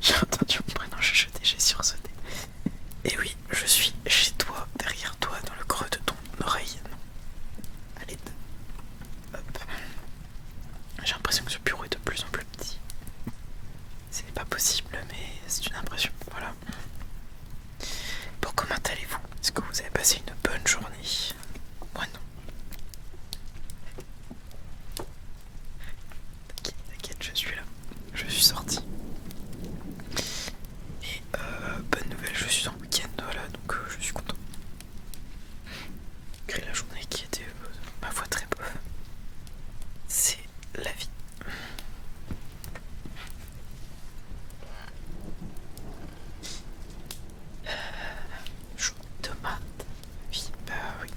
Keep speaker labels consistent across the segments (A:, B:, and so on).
A: J'ai entendu mon prénom chuchoter, j'ai sursauté. Et oui, je suis chez toi, derrière toi, dans le creux de ton oreille. Non. Allez, hop. J'ai l'impression que ce bureau est de plus en plus petit. C'est pas possible, mais c'est une impression. Voilà. Bon, comment allez-vous? Est-ce que vous avez passé une bonne journée? Moi non. T'inquiète, je suis là. Je suis sorti. Et bonne nouvelle, je suis en week-end, voilà, donc je suis content. Malgré la journée qui était, ma foi, très bof. C'est la vie. Chou tomate. Oui, bah oui.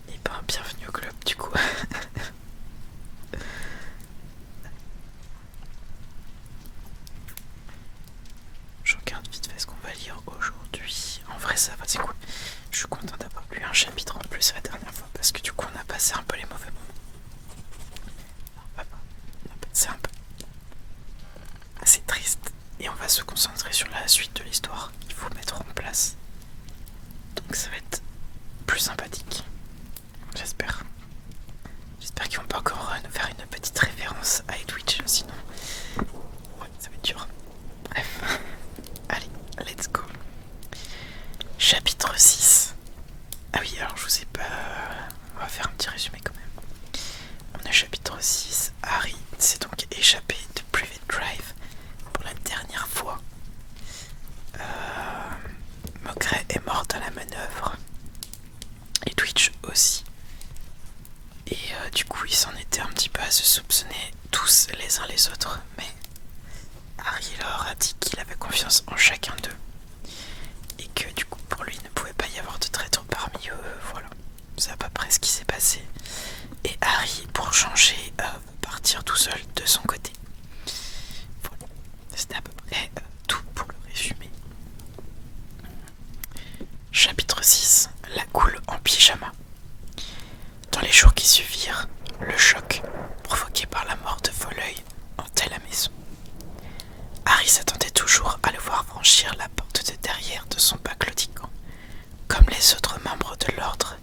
A: Et ben, bienvenue au club du coup. Je regarde vite fait ce qu'on va lire aujourd'hui. En vrai, ça va, c'est cool. Je suis content d'avoir lu un chapitre en plus la dernière fois parce que du coup, on a passé un peu les mauvais moments. On a passé un peu assez triste et on va se concentrer sur la suite de l'histoire qu'il faut mettre en place. Donc, ça va être plus sympathique. J'espère. J'espère qu'ils vont pas encore nous faire une petite référence à Edwidge, sinon ouais, ça va être dur. Bref, allez, let's go. Chapitre 6. Ah oui, alors je vous ai pas... On va faire un petit résumé quand même. On est chapitre 6. Harry s'est donc échappé de Private Drive pour la dernière fois. Mowgli est mort dans la manœuvre. Edwidge aussi. Et du coup, ils s'en étaient un petit peu à se soupçonner tous les uns les autres. Mais Harry leur a dit qu'il avait confiance en chacun d'eux. Et que du coup, pour lui, il ne pouvait pas y avoir de traître parmi eux. Voilà, c'est à peu près ce qui s'est passé. Et Harry, pour changer, veut partir tout seul de son côté. Voilà, c'était à peu près tout pour le résumé. Chapitre 6. La goule en pyjama. Dans les jours qui suivirent, le choc provoqué par la mort de Voleuil hantait la maison. Harry s'attendait toujours à le voir franchir la porte de derrière de son pas claudiquant, comme les autres membres de l'ordre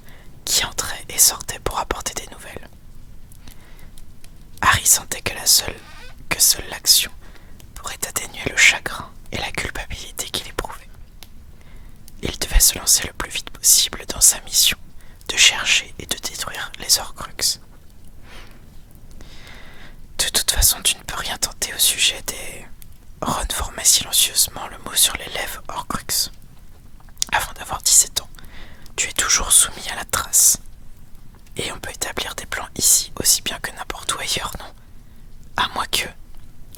A: qui entraient et sortaient pour apporter des nouvelles. Harry sentait que seule l'action pourrait atténuer le chagrin et la culpabilité qu'il éprouvait. Il devait se lancer le plus vite possible dans sa mission de chercher et de détruire les Horcruxes. De toute façon, tu ne peux rien tenter au sujet des... Ron formait silencieusement le mot sur les lèvres Horcrux. Avant d'avoir 17 ans, tu es toujours soumis à la trace. Et on peut établir des plans ici aussi bien que n'importe où ailleurs, non? À moins que...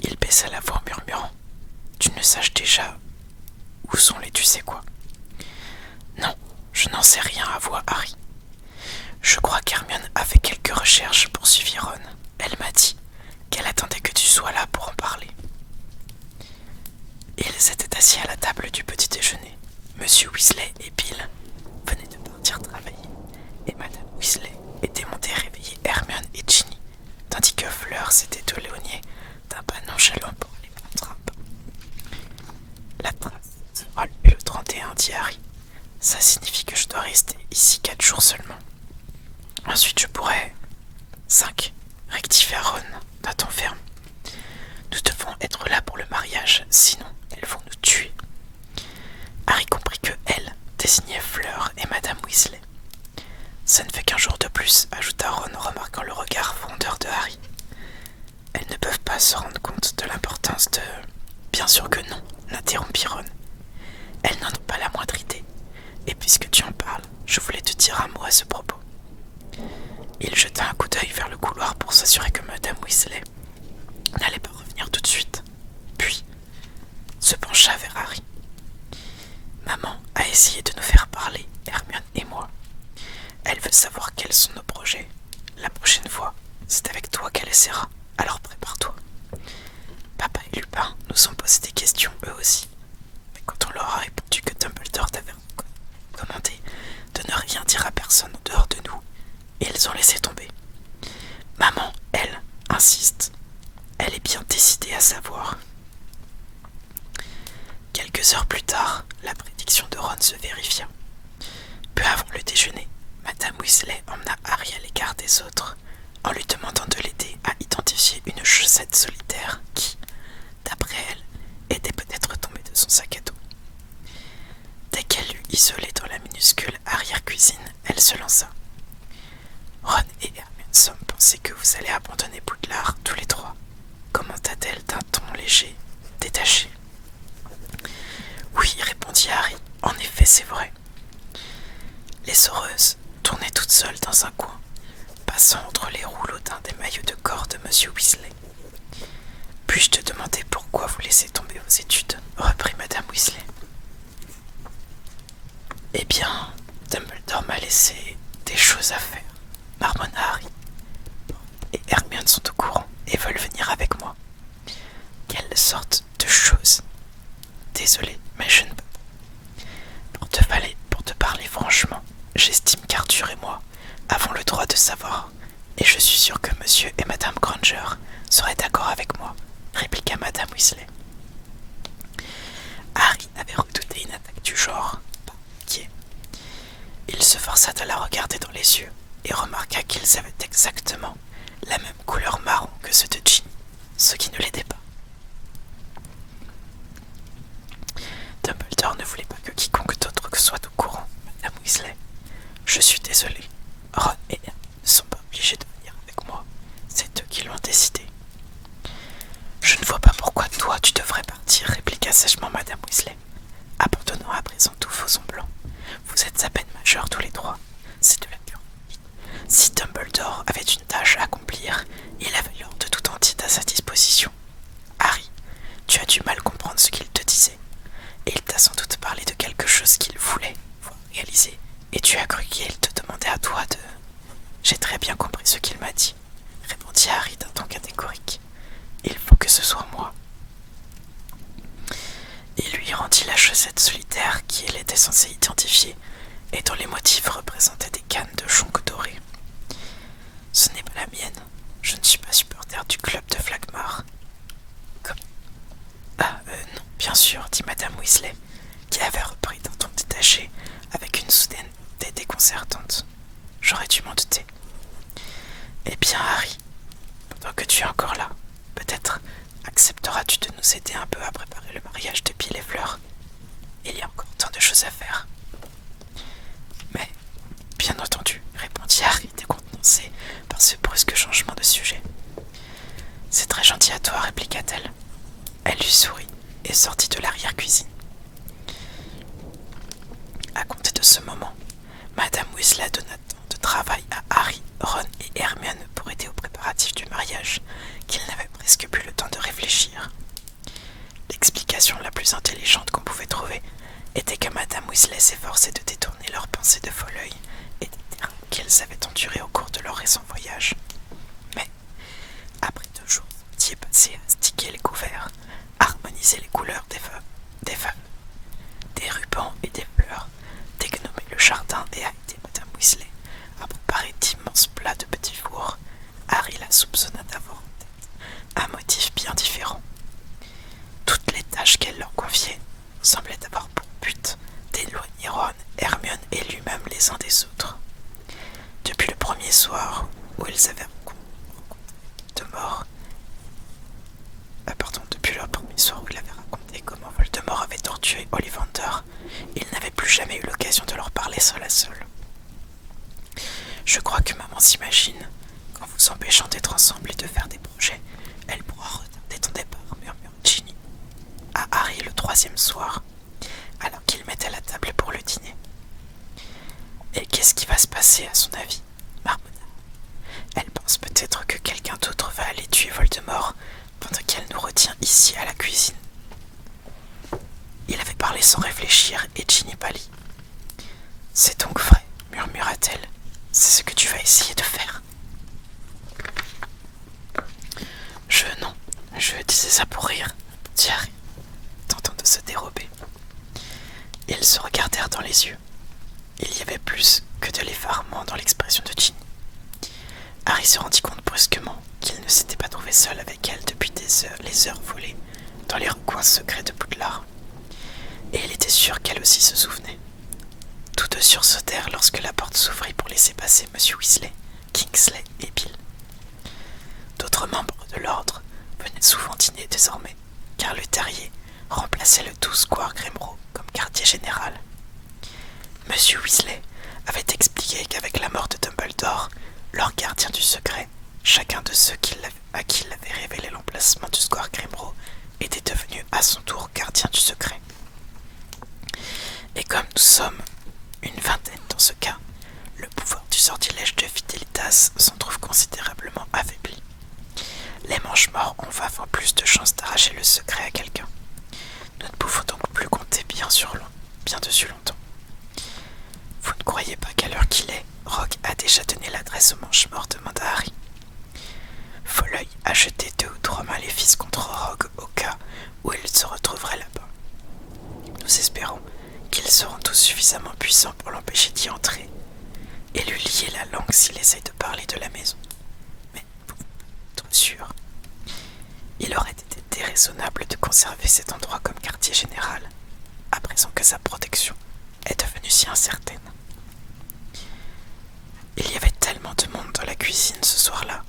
A: Il baissa la voix en murmurant. Tu ne saches déjà où sont les tu sais quoi. Non, je n'en sais rien, avoua Harry. Je crois qu'Hermione a fait quelques recherches, poursuivit Ron. Elle m'a dit qu'elle attendait que tu sois là pour en parler. Ils étaient assis à la table du petit déjeuner. Monsieur Weasley et Bill venaient de partir travailler, et Madame Weasley était montée réveiller Hermione et Ginny, tandis que Fleur s'était éloignée d'un pas nonchalant pour aller prendre trappe. La trace sera levée le 31, dit Harry. Ça signifie que je dois rester ici 4 jours seulement. Ensuite je pourrai... 5. Rectifia Ron, d'un ton ferme. Nous devons être là pour le mariage, sinon elles vont nous tuer. Harry comprit que elle désignait Fleur et Madame Weasley. Ça ne fait qu'un jour de plus, ajouta Ron en remarquant le regard frondeur de Harry. Elles ne peuvent pas se rendre compte de l'importance de... Bien sûr que non, l'interrompit Ron. Elles n'en ont pas la moindre idée. Et puisque tu en parles, je voulais te dire un mot à ce propos. Il jeta un coup d'œil vers le couloir pour s'assurer que Madame Weasley n'allait pas revenir tout de suite. Puis, se pencha vers Harry. Maman a essayé de nous faire parler, Hermione et moi. Elle veut savoir quels sont nos projets. La prochaine fois, c'est avec toi qu'elle essaiera, alors prépare-toi. Papa et Lupin nous ont posé des questions eux aussi. Mais quand on leur a répondu que Dumbledore t'avait commandé de ne rien dire à personne en dehors de nous, ils ont laissé tomber. Maman, elle, insiste. Elle est bien décidée à savoir. Quelques heures plus tard, la prédiction de Ron se vérifia. Peu avant le déjeuner, Madame Weasley emmena Harry à l'égard des autres, en lui demandant de l'aider à identifier une chaussette solitaire qui, d'après elle, était peut-être tombée de son sac à dos. Dès qu'elle l'eut isolée dans la minuscule arrière-cuisine, elle se lança. Ron et Hermione pensaient que vous allez abandonner Poudlard tous les trois, commenta-t-elle d'un ton léger, détaché. Oui, répondit Harry, en effet c'est vrai. Les soreuses tournaient toutes seules dans un coin, passant entre les rouleaux d'un des maillots de corps de Monsieur Weasley. Puis-je te demander pourquoi vous laissez tomber vos études, reprit Madame Weasley. Eh bien, Dumbledore m'a laissé des choses à faire, marmonna Harry. Et Hermione sont au courant et veulent venir avec moi. Quelle sorte de choses? Désolé, mais je ne peux pas. Pour te parler franchement, j'estime qu'Arthur et moi avons le droit de savoir, et je suis sûre que Monsieur et Madame Granger seraient d'accord avec moi, répliqua Madame Weasley. Harry avait redouté une attaque du genre, pas inquiet. Il se força de la regarder dans les yeux et remarqua qu'ils avaient exactement la même couleur marron que ceux de Ginny, ce qui ne l'aidait pas. Dumbledore ne voulait pas que quiconque d'autre que soit au courant, Madame Weasley. Je suis désolée. Ron et Hermione ne sont pas obligés de venir avec moi. C'est eux qui l'ont décidé. Je ne vois pas pourquoi toi tu devrais partir, répliqua sèchement Madame Weasley. Abandonnons à présent tous vos semblants. Vous êtes à peine majeurs tous les trois. C'est de la pure. Si Dumbledore avait une tâche à accomplir, il avait l'ordre tout entier à sa disposition. Harry, tu as du mal comprendre ce qu'il te disait. Et il t'a sans doute parlé de quelque chose qu'il voulait voir réaliser. Et tu as cru qu'il te demandait à toi de... J'ai très bien compris ce qu'il m'a dit, répondit Harry d'un ton catégorique. Il faut que ce soit moi. Il lui rendit la chaussette solitaire qu'il était censé identifier et dont les motifs représentaient des cannes de jonc dorées. Ce n'est pas la mienne. Je ne suis pas supporter du club de Flagmar. Comme... non, bien sûr, dit Madame Weasley, qui avait repris d'un ton détaché avec une soudaineté déconcertante. J'aurais dû m'en douter. Eh bien, Harry, pendant que tu es encore là, peut-être accepteras-tu de nous aider un peu à préparer le mariage de Bill et Fleur? Il y a encore tant de choses à faire. Mais, bien entendu, répondit Harry, décontenancé par ce brusque changement de sujet. C'est très gentil à toi, répliqua-t-elle. Elle lui sourit et sortit de l'arrière-cuisine. À compter de ce moment, Madame Weasley donna tant de travail à Harry, Ron et Hermione pour aider aux préparatifs du mariage qu'ils n'avaient presque plus le temps de réfléchir. L'explication la plus intelligente qu'on pouvait trouver était que Madame Weasley s'efforçait de détourner leurs pensées de Folleuil et des terrains qu'elles avaient endurés au cours de leur récent voyage. Mais, après 2 jours entiers passés à astiquer les couverts, harmoniser les couleurs des feuilles, des rubans et des fleurs, dégnommer le jardin et à aider Madame Weasley à préparer d'immenses plats de petits fours, Harry la soupçonna d'avoir en tête un motif bien différent. Toutes les tâches qu'elle leur confiait semblaient avoir pour but d'éloigner Ron, Hermione et lui-même les uns des autres. Depuis le premier soir où ils avaient depuis le premier soir où il avait raconté comment Voldemort avait torturé Ollivander, il n'avait plus jamais eu l'occasion de leur parler seul à seul. Je crois que maman s'imagine qu'en vous empêchant d'être ensemble et de faire des projets, elle pourra retarder ton départ, murmura Ginny à Harry le 3e soir, alors qu'il mettait la table pour le dîner. Et qu'est-ce qui va se passer à son avis, marmonna. Elle pense peut-être que quelqu'un d'autre va aller tuer Voldemort pendant qu'elle nous retient ici à la cuisine. Il avait parlé sans réfléchir et Ginny pâlit. C'est donc vrai, murmura-t-elle. C'est ce que tu vas essayer de faire. Non, je disais ça pour rire, dit Harry, tentant de se dérober. Ils se regardèrent dans les yeux. Il y avait plus que de l'effarement dans l'expression de Ginny. Harry se rendit compte brusquement qu'il ne s'était pas trouvé seul avec elle depuis les heures volées dans les recoins secrets de Poudlard. et il était sûr qu'elle aussi se souvenait. Tous deux sursautèrent lorsque la porte s'ouvrit pour laisser passer M. Weasley, Kingsley et Bill. D'autres membres de l'ordre venaient souvent dîner désormais, car le terrier remplaçait le doux Squire Grimmauld comme quartier général. M. Weasley avait expliqué qu'avec la mort de Dumbledore, leur gardien du secret, chacun de ceux à qui il avait révélé l'emplacement du Square Grimmauld était devenu à son tour gardien du secret. Et comme nous sommes une vingtaine dans ce cas, le pouvoir du sortilège de Fidelitas s'en trouve considérablement affaibli. Les Mange-Morts ont 20 fois plus de chances d'arracher le secret à quelqu'un. Nous ne pouvons donc plus compter bien dessus longtemps. Vous ne croyez pas qu'à l'heure qu'il est, Rogue a déjà donné l'adresse aux Mange-Morts, demanda Harry. Folleuil a jeté 2 ou 3 maléfices contre Rogue au cas où il se retrouverait là-bas. Nous espérons qu'ils seront tous suffisamment puissants pour l'empêcher d'y entrer et lui lier la langue s'il essaye de parler de la maison. Mais pour être sûr, il aurait été déraisonnable de conserver cet endroit comme quartier général, à présent que sa protection est devenue si incertaine. Il y avait tellement de monde dans la cuisine ce soir-là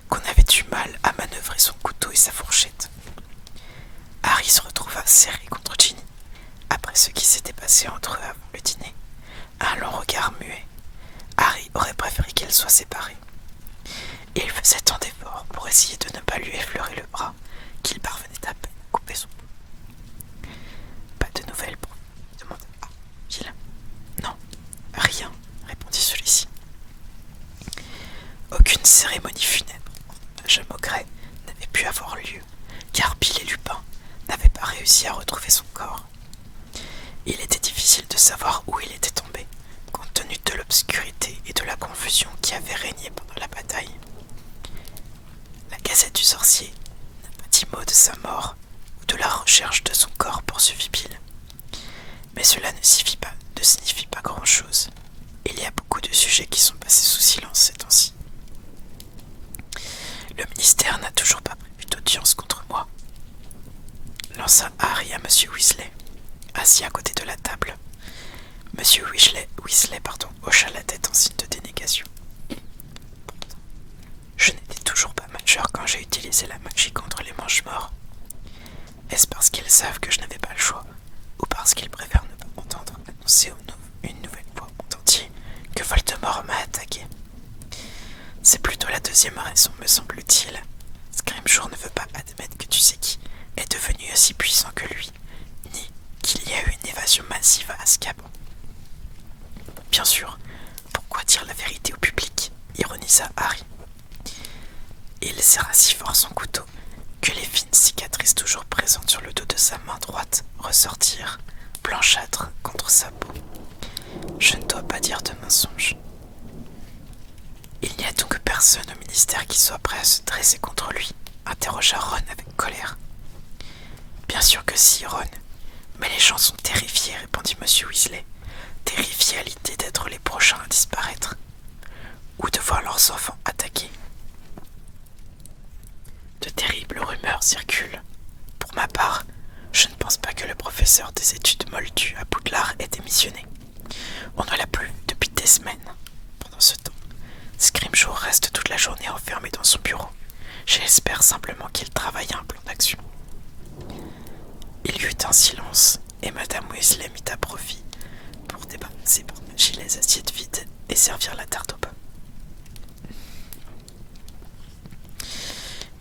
A: qu'on avait du mal à manœuvrer son couteau et sa fourchette. Harry se retrouva serré contre Ginny, après ce qui s'était passé entre eux avant le dîner. Un long regard muet. Harry aurait préféré qu'elle soit séparée. Il faisait tant d'efforts pour essayer de ne pas lui effleurer le bras qu'il parvenait à peine à couper son bout. Pas de nouvelles pour vous, demanda Bill. Non, rien, répondit celui-ci. Aucune cérémonie funèbre en hommage à Maugret n'avait pu avoir lieu, car Bill et Lupin n'avaient pas réussi à retrouver son corps. Il était difficile de savoir où il était tombé, compte tenu de l'obscurité et de la confusion qui avait régné pendant la bataille. La Gazette du Sorcier n'a pas dit mot de sa mort ou de la recherche de son corps, poursuivit Bill. Mais cela ne signifie pas grand-chose. Il y a beaucoup de sujets qui sont passés sous silence ces temps-ci. Le ministère n'a toujours pas prévu d'audience contre moi, lança Harry à M. Weasley, assis à côté de la table. M. Weasley hocha la tête en signe de dénégation. Pourtant, je n'étais toujours pas majeur quand j'ai utilisé la magie contre les Mange-Morts. Est-ce parce qu'ils savent que je n'avais pas le choix, ou parce qu'ils préfèrent ne pas m'entendre annoncer une nouvelle fois au monde entier que Voldemort m'a attaqué? C'est plutôt la deuxième raison, me semble-t-il. Scrimgeour ne veut pas admettre que tu sais qui est devenu aussi puissant que lui, ni qu'il y a eu une évasion massive à Azkaban. Bien sûr, pourquoi dire la vérité au public? Ironisa Harry. Il serra si fort son couteau que les fines cicatrices toujours présentes sur le dos de sa main droite ressortirent, blanchâtres contre sa peau. Je ne dois pas dire de mensonge. Il n'y a donc personne au ministère qui soit prêt à se dresser contre lui, interrogea Ron avec colère. Bien sûr que si, Ron, mais les gens sont terrifiés, répondit M. Weasley, terrifiés à l'idée d'être les prochains à disparaître, ou de voir leurs enfants attaqués. De terribles rumeurs circulent. Pour ma part, je ne pense pas que le professeur des études moldues à Poudlard ait démissionné. On ne l'a plus depuis des semaines. Pendant ce temps, Scrimgeour reste toute la journée enfermé dans son bureau. J'espère simplement qu'il travaille à un plan d'action. Il y eut un silence, et Madame Weasley mit à profit pour débarrasser par magie les assiettes vides et servir la tarte au pain.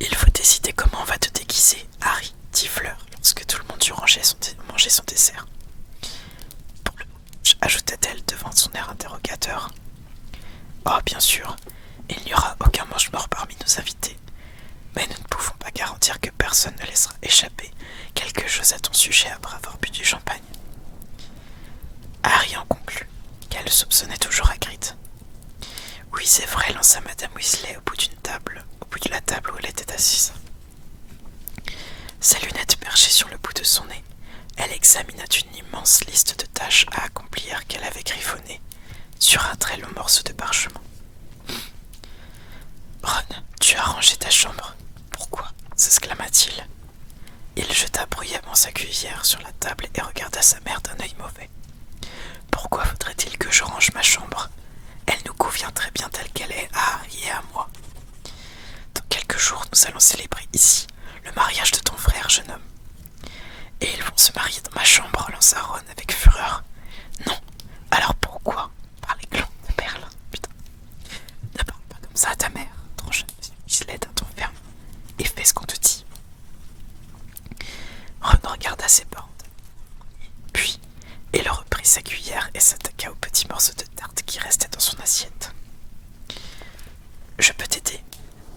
A: Il faut décider comment on va te déguiser, Harry, dit Fleur, lorsque tout le monde eut mangé son dessert. Pour le ajouta-t-elle devant son air interrogateur. Oh, bien sûr, il n'y aura aucun mange-mort parmi nos invités, mais nous ne pouvons pas garantir que personne ne laissera échapper quelque chose à ton sujet après avoir bu du champagne. Harry en conclut qu'elle le soupçonnait toujours Hagrid. Oui, c'est vrai, lança Madame Weasley au bout de la table où elle était assise. Ses lunettes perchées sur le bout de son nez, elle examina une immense liste de tâches à accomplir qu'elle avait griffonnées sur un très long morceau de parchemin. Ron, tu as rangé ta chambre. Pourquoi? S'exclama-t-il. Il jeta bruyamment sa cuillère sur la table et regarda sa mère d'un œil mauvais. Pourquoi faudrait-il que je range ma chambre? Elle nous convient très bien telle qu'elle est à Harry et à moi. Dans quelques jours, nous allons célébrer ici le mariage de ton frère, jeune homme. Et ils vont se marier dans ma chambre, lança Ron avec fureur. Non, alors pourquoi? Par les glands de Merlin, putain. Ne parle pas comme ça à ta mère, trancha Monsieur Weasley d'un ton ferme, et fais ce qu'on te dit. Ron regarda ses parents, puis il reprit sa cuillère et s'attaqua aux petits morceaux de tarte qui restaient dans son assiette. Je peux t'aider.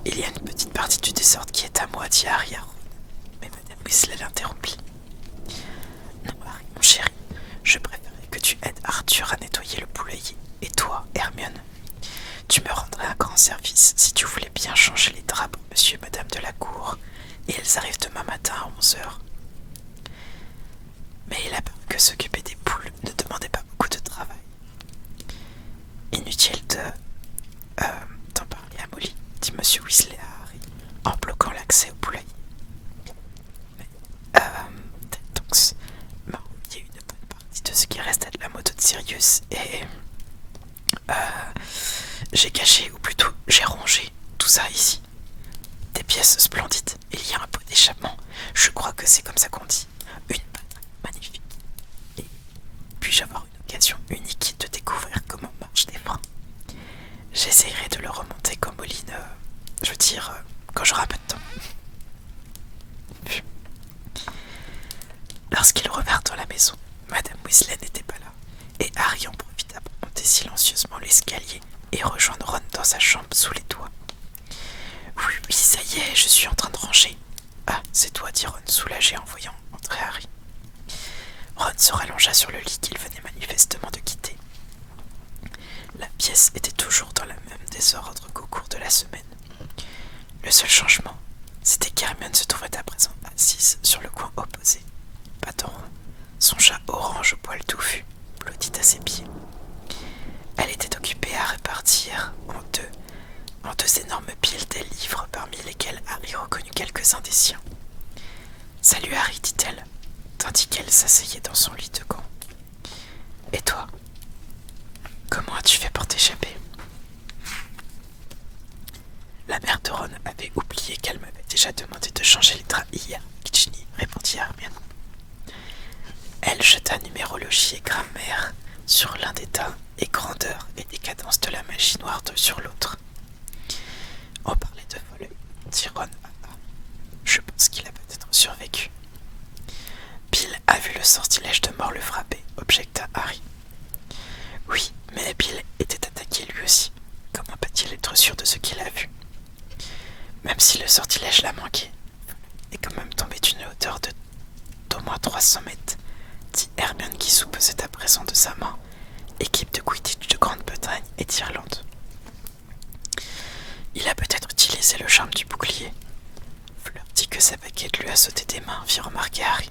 A: Il y a une petite partie du dessert qui est à moi, dit Harry à Ron, mais Madame Weasley l'interrompit. Non, Harry, mon chéri, je préférerais que tu aides Arthur à nettoyer le poulailler. Et toi, Hermione, tu me rendrais un grand service si tu voulais bien changer les draps pour monsieur et madame de la cour, et elles arrivent demain matin à 11h. Mais il a paru que s'occuper des poules ne demandait pas beaucoup de travail. Inutile d'en parler à Molly, dit monsieur Weasley à Harry, en bloquant l'accès au poulailler. Mais, Tonks m'a envoyé une bonne partie de ce qui restait de la moto de Sirius et j'ai caché, ou plutôt j'ai rangé tout ça ici. Des pièces splendides, il y a un pot d'échappement, je crois que c'est comme ça qu'on dit, une batterie magnifique. Et puis-je avoir une occasion unique de découvrir comment marchent des freins? J'essaierai de le remonter comme Moline, quand j'aurai un peu de temps. Lorsqu'ils revinrent dans la maison, Madame Weasley n'était pas là, et Harry en profita pour monter silencieusement l'escalier et rejoindre Ron dans sa chambre sous les toits. Oui, ça y est, je suis en train de ranger. Ah, c'est toi, dit Ron, soulagé en voyant entrer Harry. Ron se rallongea sur le lit qu'il venait manifestement de quitter. La pièce était toujours dans le même désordre qu'au cours de la semaine. Le seul changement, c'était qu'Hermione se trouvait à présent assise sur le coin opposé. Patron, son chat orange au poil touffu, blottit à ses pieds. Elle était occupée à répartir en deux énormes piles des livres parmi lesquels Harry reconnut quelques-uns des siens. « Salut Harry, dit-elle, tandis qu'elle s'asseyait dans son lit de camp. « Et toi, comment as-tu fait pour t'échapper ?» La mère de Ron avait oublié qu'elle m'avait déjà demandé de changer les draps hier, Ginny, répondit Hermione. Elle jeta numérologie et grammaire sur l'un des tas et grandeur et décadence de la magie noire sur l'autre. On parlait de vol, dit Ron. Je pense qu'il a peut-être survécu. Bill a vu le sortilège de mort le frapper, objecta Harry. Oui, mais Bill était attaqué lui aussi. Comment peut-il être sûr de ce qu'il a vu? Même si le sortilège l'a manqué, il est quand même tombé d'une hauteur d'au moins 300 mètres, dit Hermione qui soupesait à présent de sa main, équipe de Quidditch de Grande-Bretagne et d'Irlande. Il a peut-être utilisé le charme du bouclier. Fleur dit que sa baguette lui a sauté des mains, fit remarquer Harry.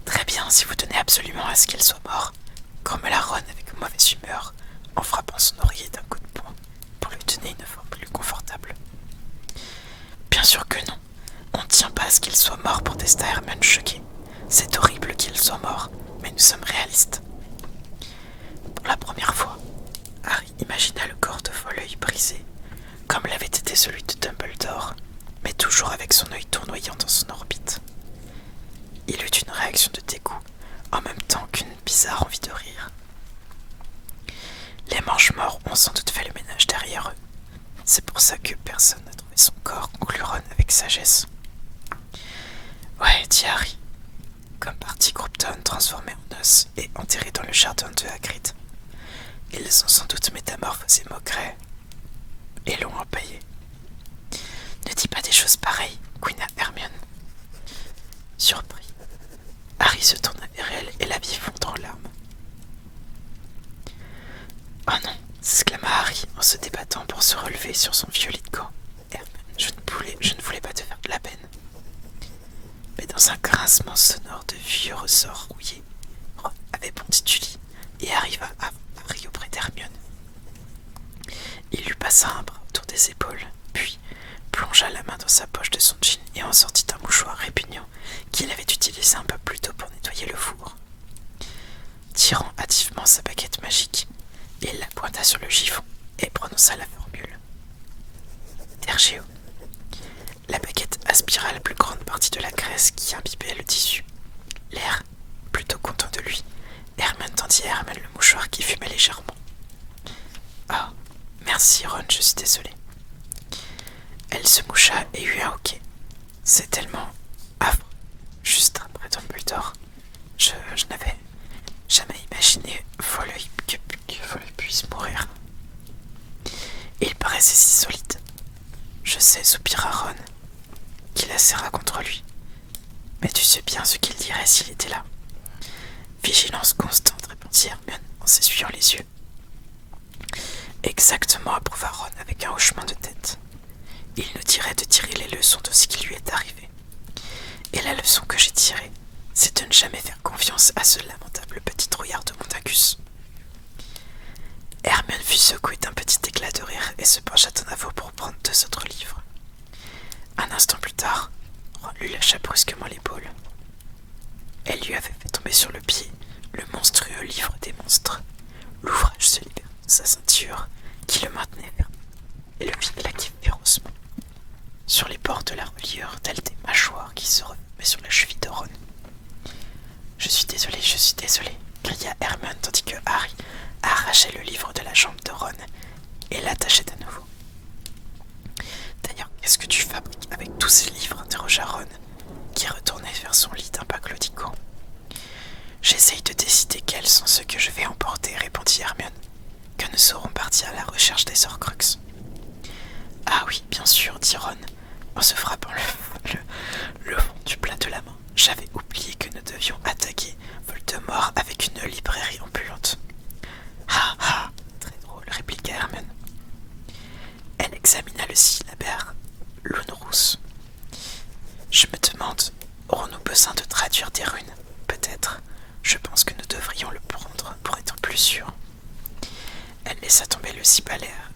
A: Très bien, si vous tenez absolument à ce qu'il soit mort, grommela Ron avec mauvaise humeur, en frappant son oreiller d'un coup de poing pour lui donner une forme plus confortable. Bien sûr que non. On ne tient pas à ce qu'il soit mort, protesta Hermione choquée. C'est horrible qu'il soit mort, mais nous sommes réalistes. Pour la première fois, Harry imagina le corps de Folleuil brisé, comme l'avait été celui de Dumbledore, mais toujours avec son œil tournoyant dans son orbite. Il eut une réaction de dégoût, en même temps qu'une bizarre envie de rire. Les Mange-Morts ont sans doute fait le ménage derrière eux. C'est pour ça que personne n'a trouvé son corps, conclut Ron avec sagesse. Ouais, dit Harry, comme Barty Croughton transformé en os et enterré dans le jardin de Hagrid. Ils ont sans doute métamorphosé Maugrey et l'ont empaillé. Ne dis pas des choses pareilles, couina Hermione. Surpris, Harry se tourna vers elle et la vit fondre en larmes. Oh non, s'exclama Harry en se débattant pour se relever sur son vieux lit de camp. Hermione, je ne voulais pas te faire de la peine. Mais dans un grincement sonore de vieux ressorts rouillés, Ron avait bondi du lit et arriva avant Harry auprès d'Hermione. Il lui passa un bras autour des épaules, puis, plongea la main dans sa poche de son jean et en sortit un mouchoir répugnant qu'il avait utilisé un peu plus tôt pour nettoyer le four. Tirant hâtivement sa baguette magique, il la pointa sur le chiffon et prononça la formule. Tergeo. La baguette aspira la plus grande partie de la graisse qui imbibait le tissu. L'air plutôt content de lui, Hermione tendit à Hermione le mouchoir qui fumait légèrement. Ah, merci Ron, je suis désolée. Elle se moucha et eut un hoquet. C'est tellement affreux. Juste après Dumbledore, je n'avais jamais imaginé que Folleuil puisse mourir. Il paraissait si solide. Je sais, soupira Ron, qui la serra contre lui. Mais tu sais bien ce qu'il dirait s'il était là. Vigilance constante, répondit Hermione en s'essuyant les yeux. Exactement, approuva Ron avec un hochement de tête. Il nous dirait de tirer les leçons de ce qui lui est arrivé. Et la leçon que j'ai tirée, c'est de ne jamais faire confiance à ce lamentable petit trouillard de Montagus. Hermione fut secouée d'un petit éclat de rire et se pencha en avant pour prendre 2 autres livres. Un instant plus tard, Ron lui lâcha brusquement l'épaule. Elle lui avait fait tomber sur le pied le monstrueux livre des monstres. L'ouvrage se libéra de sa ceinture, qui le maintenait fermé, et le fit claquer férocement. Sur les bords de la reliure, telles des mâchoires qui se refermaient sur la cheville de Ron. Je suis désolée, cria Hermione tandis que Harry arrachait le livre de la jambe de Ron et l'attachait à nouveau. D'ailleurs, qu'est-ce que tu fabriques avec tous ces livres interrogea Ron, qui retournait vers son lit d'un pas claudiquant. J'essaye de décider quels sont ceux que je vais emporter, répondit Hermione, que nous serons partis à la recherche des Horcruxes. Ah oui, bien sûr, dit Ron, en se frappant le fond du plat de la main. J'avais oublié que nous devions attaquer Voldemort avec une librairie ambulante. Ha ha, très drôle, répliqua Hermione. Elle examina le syllabaire Lune rousse. Je me demande, aurons-nous besoin de traduire des runes? Peut-être. Je pense que nous devrions le prendre pour être plus sûrs. Elle laissa tomber le syllabaire,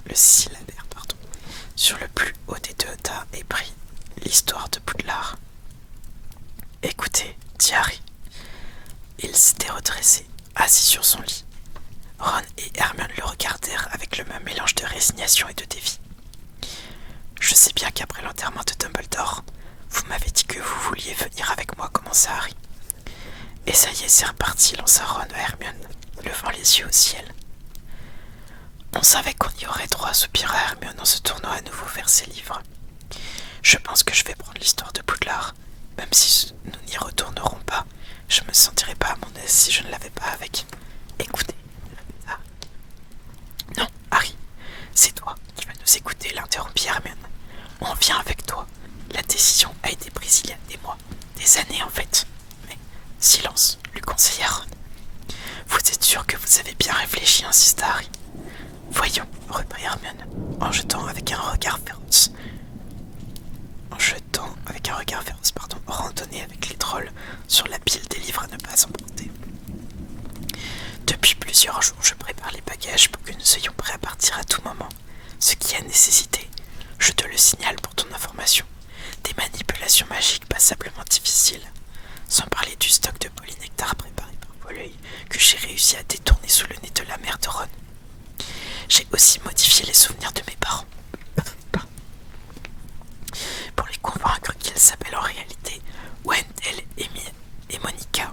A: sur le plus haut des 2 tas et prit l'histoire de Poudlard. Écoutez, dit Harry. Il s'était redressé, assis sur son lit. Ron et Hermione le regardèrent avec le même mélange de résignation et de défi. Je sais bien qu'après l'enterrement de Dumbledore, vous m'avez dit que vous vouliez venir avec moi, commença Harry. Et ça y est, c'est reparti, lança Ron à Hermione, levant les yeux au ciel. On savait qu'on y aurait droit, soupira Hermione en se tournant à nouveau vers ses livres. Je pense que je vais prendre l'histoire de Poudlard. Même si nous n'y retournerons pas, je me sentirais pas à mon aise si je ne l'avais pas avec. Écoutez, répéta. Non, Harry, c'est toi qui vas nous écouter, l'interrompit Hermione. On vient avec toi. La décision a été prise il y a des mois, des années en fait. Mais silence, lui conseilla Ron. Vous êtes sûr que vous avez bien réfléchi, insista Harry. Voyons, reprit Hermione, en jetant avec un regard féroce, randonner avec les trolls sur la pile des livres à ne pas emporter. Depuis plusieurs jours, je prépare les bagages pour que nous soyons prêts à partir à tout moment, ce qui a nécessité, je te le signale pour ton information, des manipulations magiques passablement difficiles, sans parler du stock de polynectar préparé par Folleuil que j'ai réussi à détourner sous le nez de la mère de Ron. J'ai aussi modifié les souvenirs de mes parents pour les convaincre qu'ils s'appellent en réalité Wendell et Monica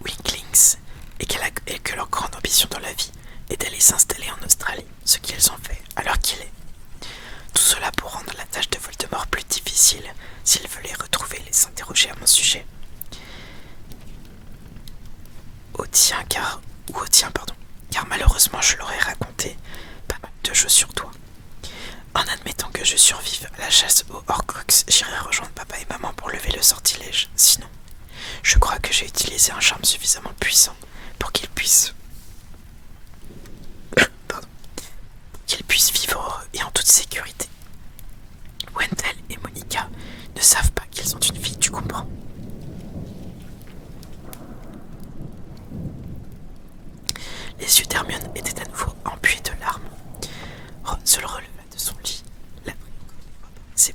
A: Winklings et que leur grande ambition dans la vie est d'aller s'installer en Australie, ce qu'ils ont fait à l'heure qu'il est. Tout cela pour rendre la tâche de Voldemort plus difficile s'il veut les retrouver et les interroger à mon sujet. Au tien, car malheureusement je leur ai raconté pas mal de choses sur toi. En admettant que je survive à la chasse aux Horcruxes, j'irai rejoindre papa et maman pour lever le sortilège. Sinon, je crois que j'ai utilisé un charme suffisamment puissant pour qu'ils puissent vivre heureux et en toute sécurité. Wendell et Monica ne savent pas qu'ils ont une fille, tu comprends? Les yeux d'Hermione étaient à nouveau empués de larmes. Ron se le releva de son lit, la prit encore une fois par les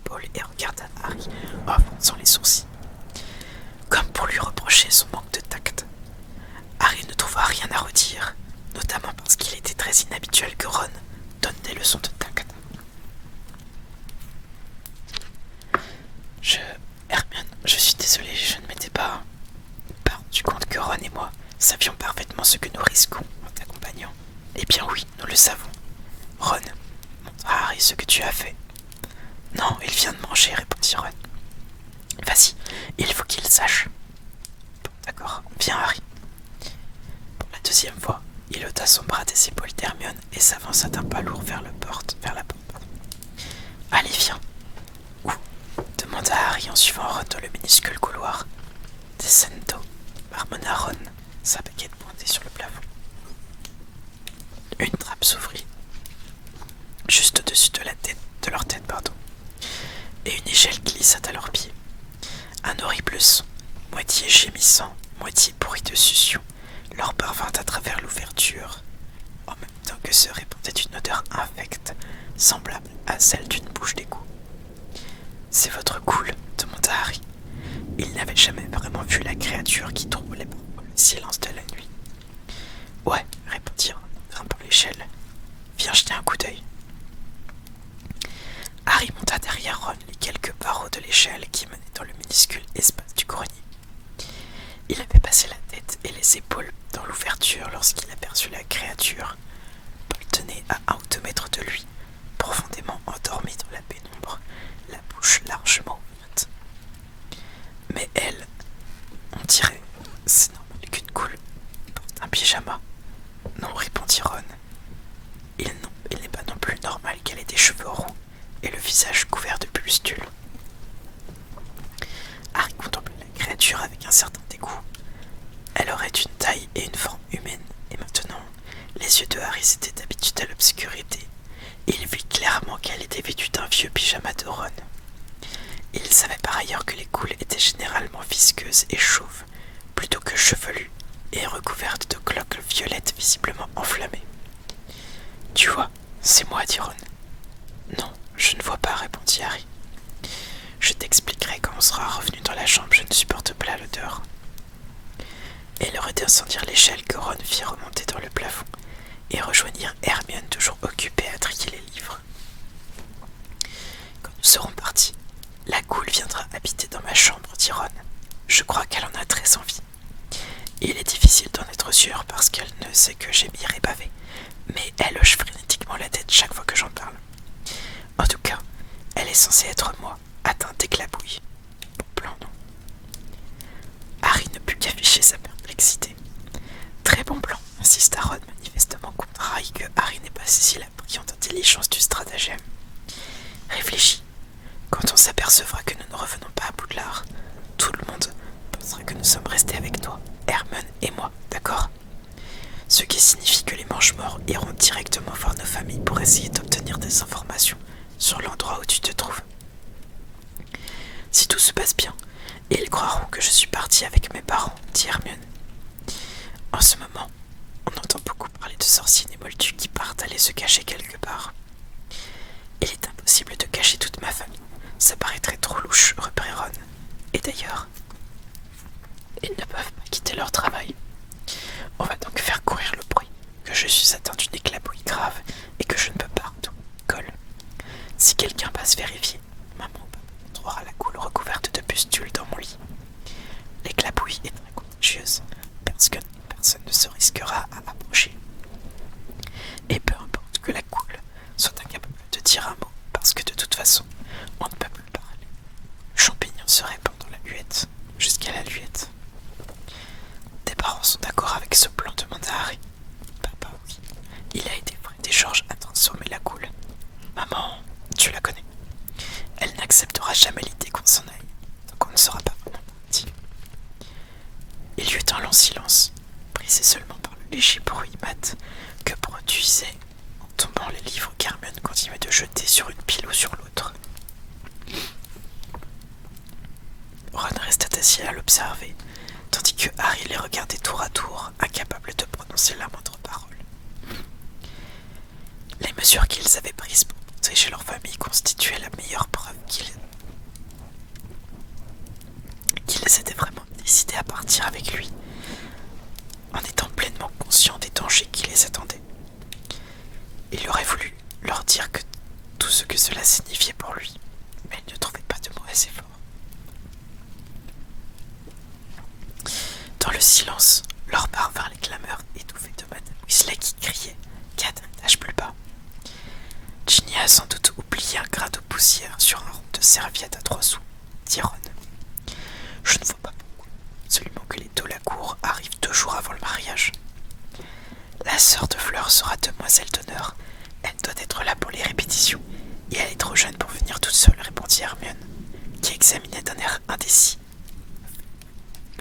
A: Ron et moi savions parfaitement ce que nous risquons en t'accompagnant. Eh bien oui, nous le savons. Ron, montre à Harry ce que tu as fait. Non, il vient de manger, répondit Ron. Vas-y, il faut qu'il sache. Bon, d'accord, viens Harry. Pour la deuxième fois, il ôta son bras des épaules d'Hermione et s'avança d'un pas lourd vers la porte. Allez, viens. Où demanda Harry en suivant Ron dans le minuscule couloir. Descendo, marmonna Ron, sa baguette pointée sur le plafond. Une trappe s'ouvrit, juste au-dessus de leur tête, et une échelle glissa à leurs pieds. Un horrible son, moitié gémissant, moitié bruit de succion, leur parvint à travers l'ouverture, en même temps que se répandait une odeur infecte, semblable à celle d'une bouche d'égout. C'est votre cool, demanda Harry. Il n'avait jamais vraiment vu la créature qui troublait le silence de la nuit. Ouais, répondit Ron, grimpant l'échelle. Viens jeter un coup d'œil. Harry monta derrière Ron les quelques barreaux de l'échelle qui menaient dans le minuscule espace du grenier. Il avait passé la tête et les épaules dans l'ouverture lorsqu'il aperçut la créature, poltonnée à un ou 2 mètres de lui, profondément endormie dans la pénombre, la bouche largement ouverte. Mais elle, on dirait, c'est normal qu'une coule porte un pyjama. Non, répondit Ron. Il n'est pas non plus normal qu'elle ait des cheveux roux et le visage couvert de pustules. Harry contemplait la créature avec un certain dégoût. Elle aurait une taille et une forme humaine, et maintenant, les yeux de Harry s'étaient habitués à l'obscurité, et il vit clairement qu'elle était vêtue d'un vieux pyjama de Ron. Il savait par ailleurs que les coules étaient généralement visqueuses et chauves, plutôt que chevelues, et recouvertes de cloques violettes visiblement enflammées. Tu vois, c'est moi, dit Ron. Non, je ne vois pas, répondit Harry. Je t'expliquerai quand on sera revenu dans la chambre, je ne supporte pas l'odeur. Et ils redescendirent l'échelle que Ron fit remonter dans le plafond et rejoignirent Hermione toujours occupée à trier les livres. Quand nous serons partis, la goule viendra habiter dans ma chambre, dit Ron. Je crois qu'elle en a très envie. Il est difficile d'en être sûr parce qu'elle ne sait que gémir et baver, mais elle hoche frénétiquement la tête chaque fois que j'en parle. En tout cas, elle est censée être moi, atteinte d'éclabouille. Bon plan, non? Harry ne put qu'afficher sa perplexité. Très bon plan, insista Ron, manifestement contrarié que Harry n'ait pas saisi la brillante intelligence du stratagème. Réfléchis. Quand on s'apercevra que nous ne revenons pas à Poudlard, tout le monde pensera que nous sommes restés avec toi, Hermione et moi, d'accord? Ce qui signifie que les Mangemorts iront directement voir nos familles pour essayer d'obtenir des informations sur l'endroit où tu te trouves. Si tout se passe bien, ils croiront que je suis partie avec mes parents, dit Hermione. En ce moment, on entend beaucoup parler de sorciers némoldus qui partent aller se cacher quelque part. Il est impossible de cacher toute ma famille. Ça paraîtrait trop louche, reprit Ron. Et d'ailleurs, ils ne peuvent pas quitter leur travail. On va donc faire courir le bruit que je suis atteint d'une éclabouille grave et que je ne peux pas colle. Si quelqu'un passe vérifier, maman ou papa trouvera la goule recouverte de pustules dans mon lit. L'éclabouille est très contagieuse parce que personne ne se risquera à approcher. Et peu importe que la goule soit incapable de dire un mot parce que de toute façon, on ne peut plus parler. Le champignon se répand dans la huette, jusqu'à la luette. Tes parents sont d'accord avec ce plan, demanda Harry. Papa, oui. Il a été Fred et George à transformer la goule. Maman, tu la connais. Elle n'acceptera jamais l'idée qu'on s'en aille, donc on ne sera pas vraiment parti. Il y eut un long silence, brisé seulement par le léger bruit mat que produisait en tombant les livres qu'Hermione continuait de jeter sur une pile ou sur l'autre. Ron restait assis à l'observer, tandis que Harry les regardait tour à tour, incapable de prononcer la moindre parole. Les mesures qu'ils avaient prises pour protéger leur famille constituaient la meilleure preuve qu'ils étaient vraiment décidés à partir avec lui, en étant pleinement conscients des dangers qui les attendaient. Il aurait voulu leur dire que tout ce que cela signifiait pour lui, mais il ne trouvait pas de mots assez forts. Dans le silence, leur parvinrent les clameurs étouffées de Madame Weasley qui criait quatre étages plus bas. Ginny a sans doute oublié un grain de poussière sur un rond de serviette à 3 sous, dit Ron. Je ne vois pas pourquoi, seulement que les Delacour arrivent 2 jours avant le mariage. La sœur de Fleur sera demoiselle d'honneur. Elle doit être là pour les répétitions, et elle est trop jeune pour venir toute seule, répondit Hermione, qui examinait d'un air indécis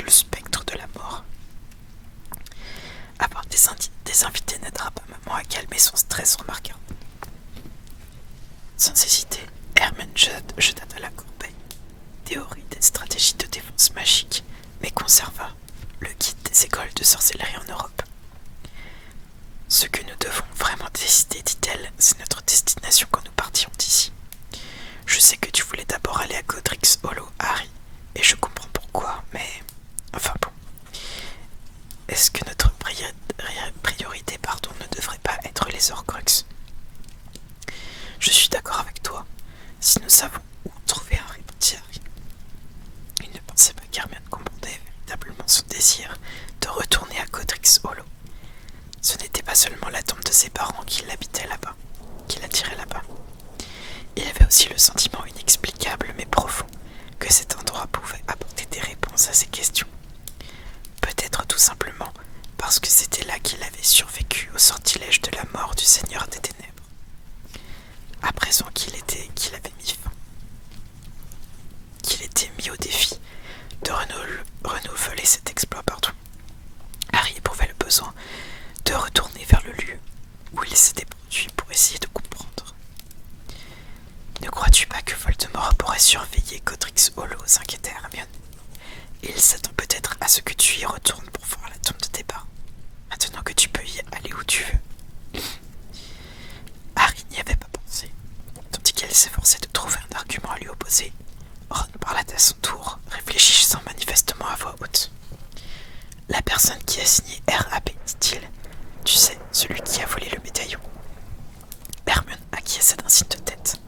A: le spectre de la mort. À part des invités n'aidera pas maman à calmer son stress, remarqua. Sans hésiter, Hermione jeta à la corbeille théorie des stratégies de défense magique, mais conserva le guide des écoles de sorcellerie en Europe. Ce que nous devons vraiment décider, dit-elle, c'est notre destination quand nous partions d'ici. Je sais que tu voulais d'abord aller à Godric's Hollow, Harry, et je comprends pourquoi, mais... Enfin bon. Est-ce que notre priorité ne devrait pas être les Horcruxes? Je suis d'accord avec toi. Si nous savons où trouver un, répondit Harry. Il ne pensait pas qu'Hermione comprenait véritablement son désir de retourner à Godric's Hollow. Ce n'était pas seulement la tombe de ses parents qui l'habitait là-bas, qui l'attirait là-bas. Il avait aussi le sentiment inexplicable mais profond que cet endroit pouvait apporter des réponses à ses questions. Peut-être tout simplement parce que c'était là qu'il avait survécu au sortilège de la mort du Seigneur des Ténèbres. À présent qu'il était mis au défi de renouveler cet exploit, Harry éprouvait le besoin de retourner vers le lieu où il s'était produit pour essayer de comprendre. Ne crois-tu pas que Voldemort pourrait surveiller Godric's Hollow, s'inquiétait Hermione. Il s'attend peut-être à ce que tu y retournes pour voir la tombe de tes parents, maintenant que tu peux y aller où tu veux. Harry n'y avait pas pensé, tandis qu'elle s'efforçait de trouver un argument à lui opposer. Ron parla à son tour, réfléchissant manifestement à voix haute. La personne qui a signé R.A.P., dit-il. Tu sais, celui qui a volé le médaillon. Hermione acquiesça d'un signe de tête.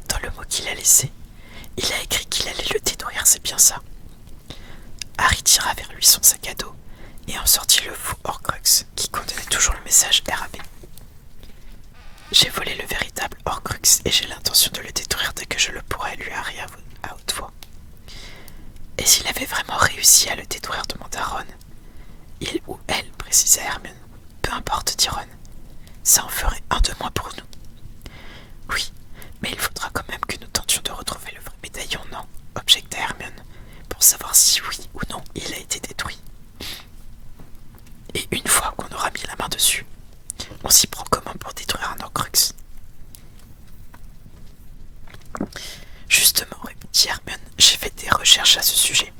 A: Dans le mot qu'il a laissé, il a écrit qu'il allait le détruire, c'est bien ça. Harry tira vers lui son sac à dos et en sortit le faux Horcrux qui contenait toujours le message R.A.P. J'ai volé le véritable Horcrux et j'ai l'intention de le détruire dès que je le pourrai, lui Harry à haute voix. Et s'il avait vraiment réussi à le détruire, demanda Ron. Il ou elle, précisa Hermione. Peu importe, dit Ron. Ça en ferait un de moins pour nous. Oui, mais il faudra quand même que nous tentions de retrouver le vrai médaillon, non? Objecta Hermione, pour savoir si oui ou non il a été détruit. Et une fois qu'on aura mis la main dessus, on s'y prend comment pour détruire un Horcrux? Justement, répondit Hermione, j'ai fait des recherches à ce sujet.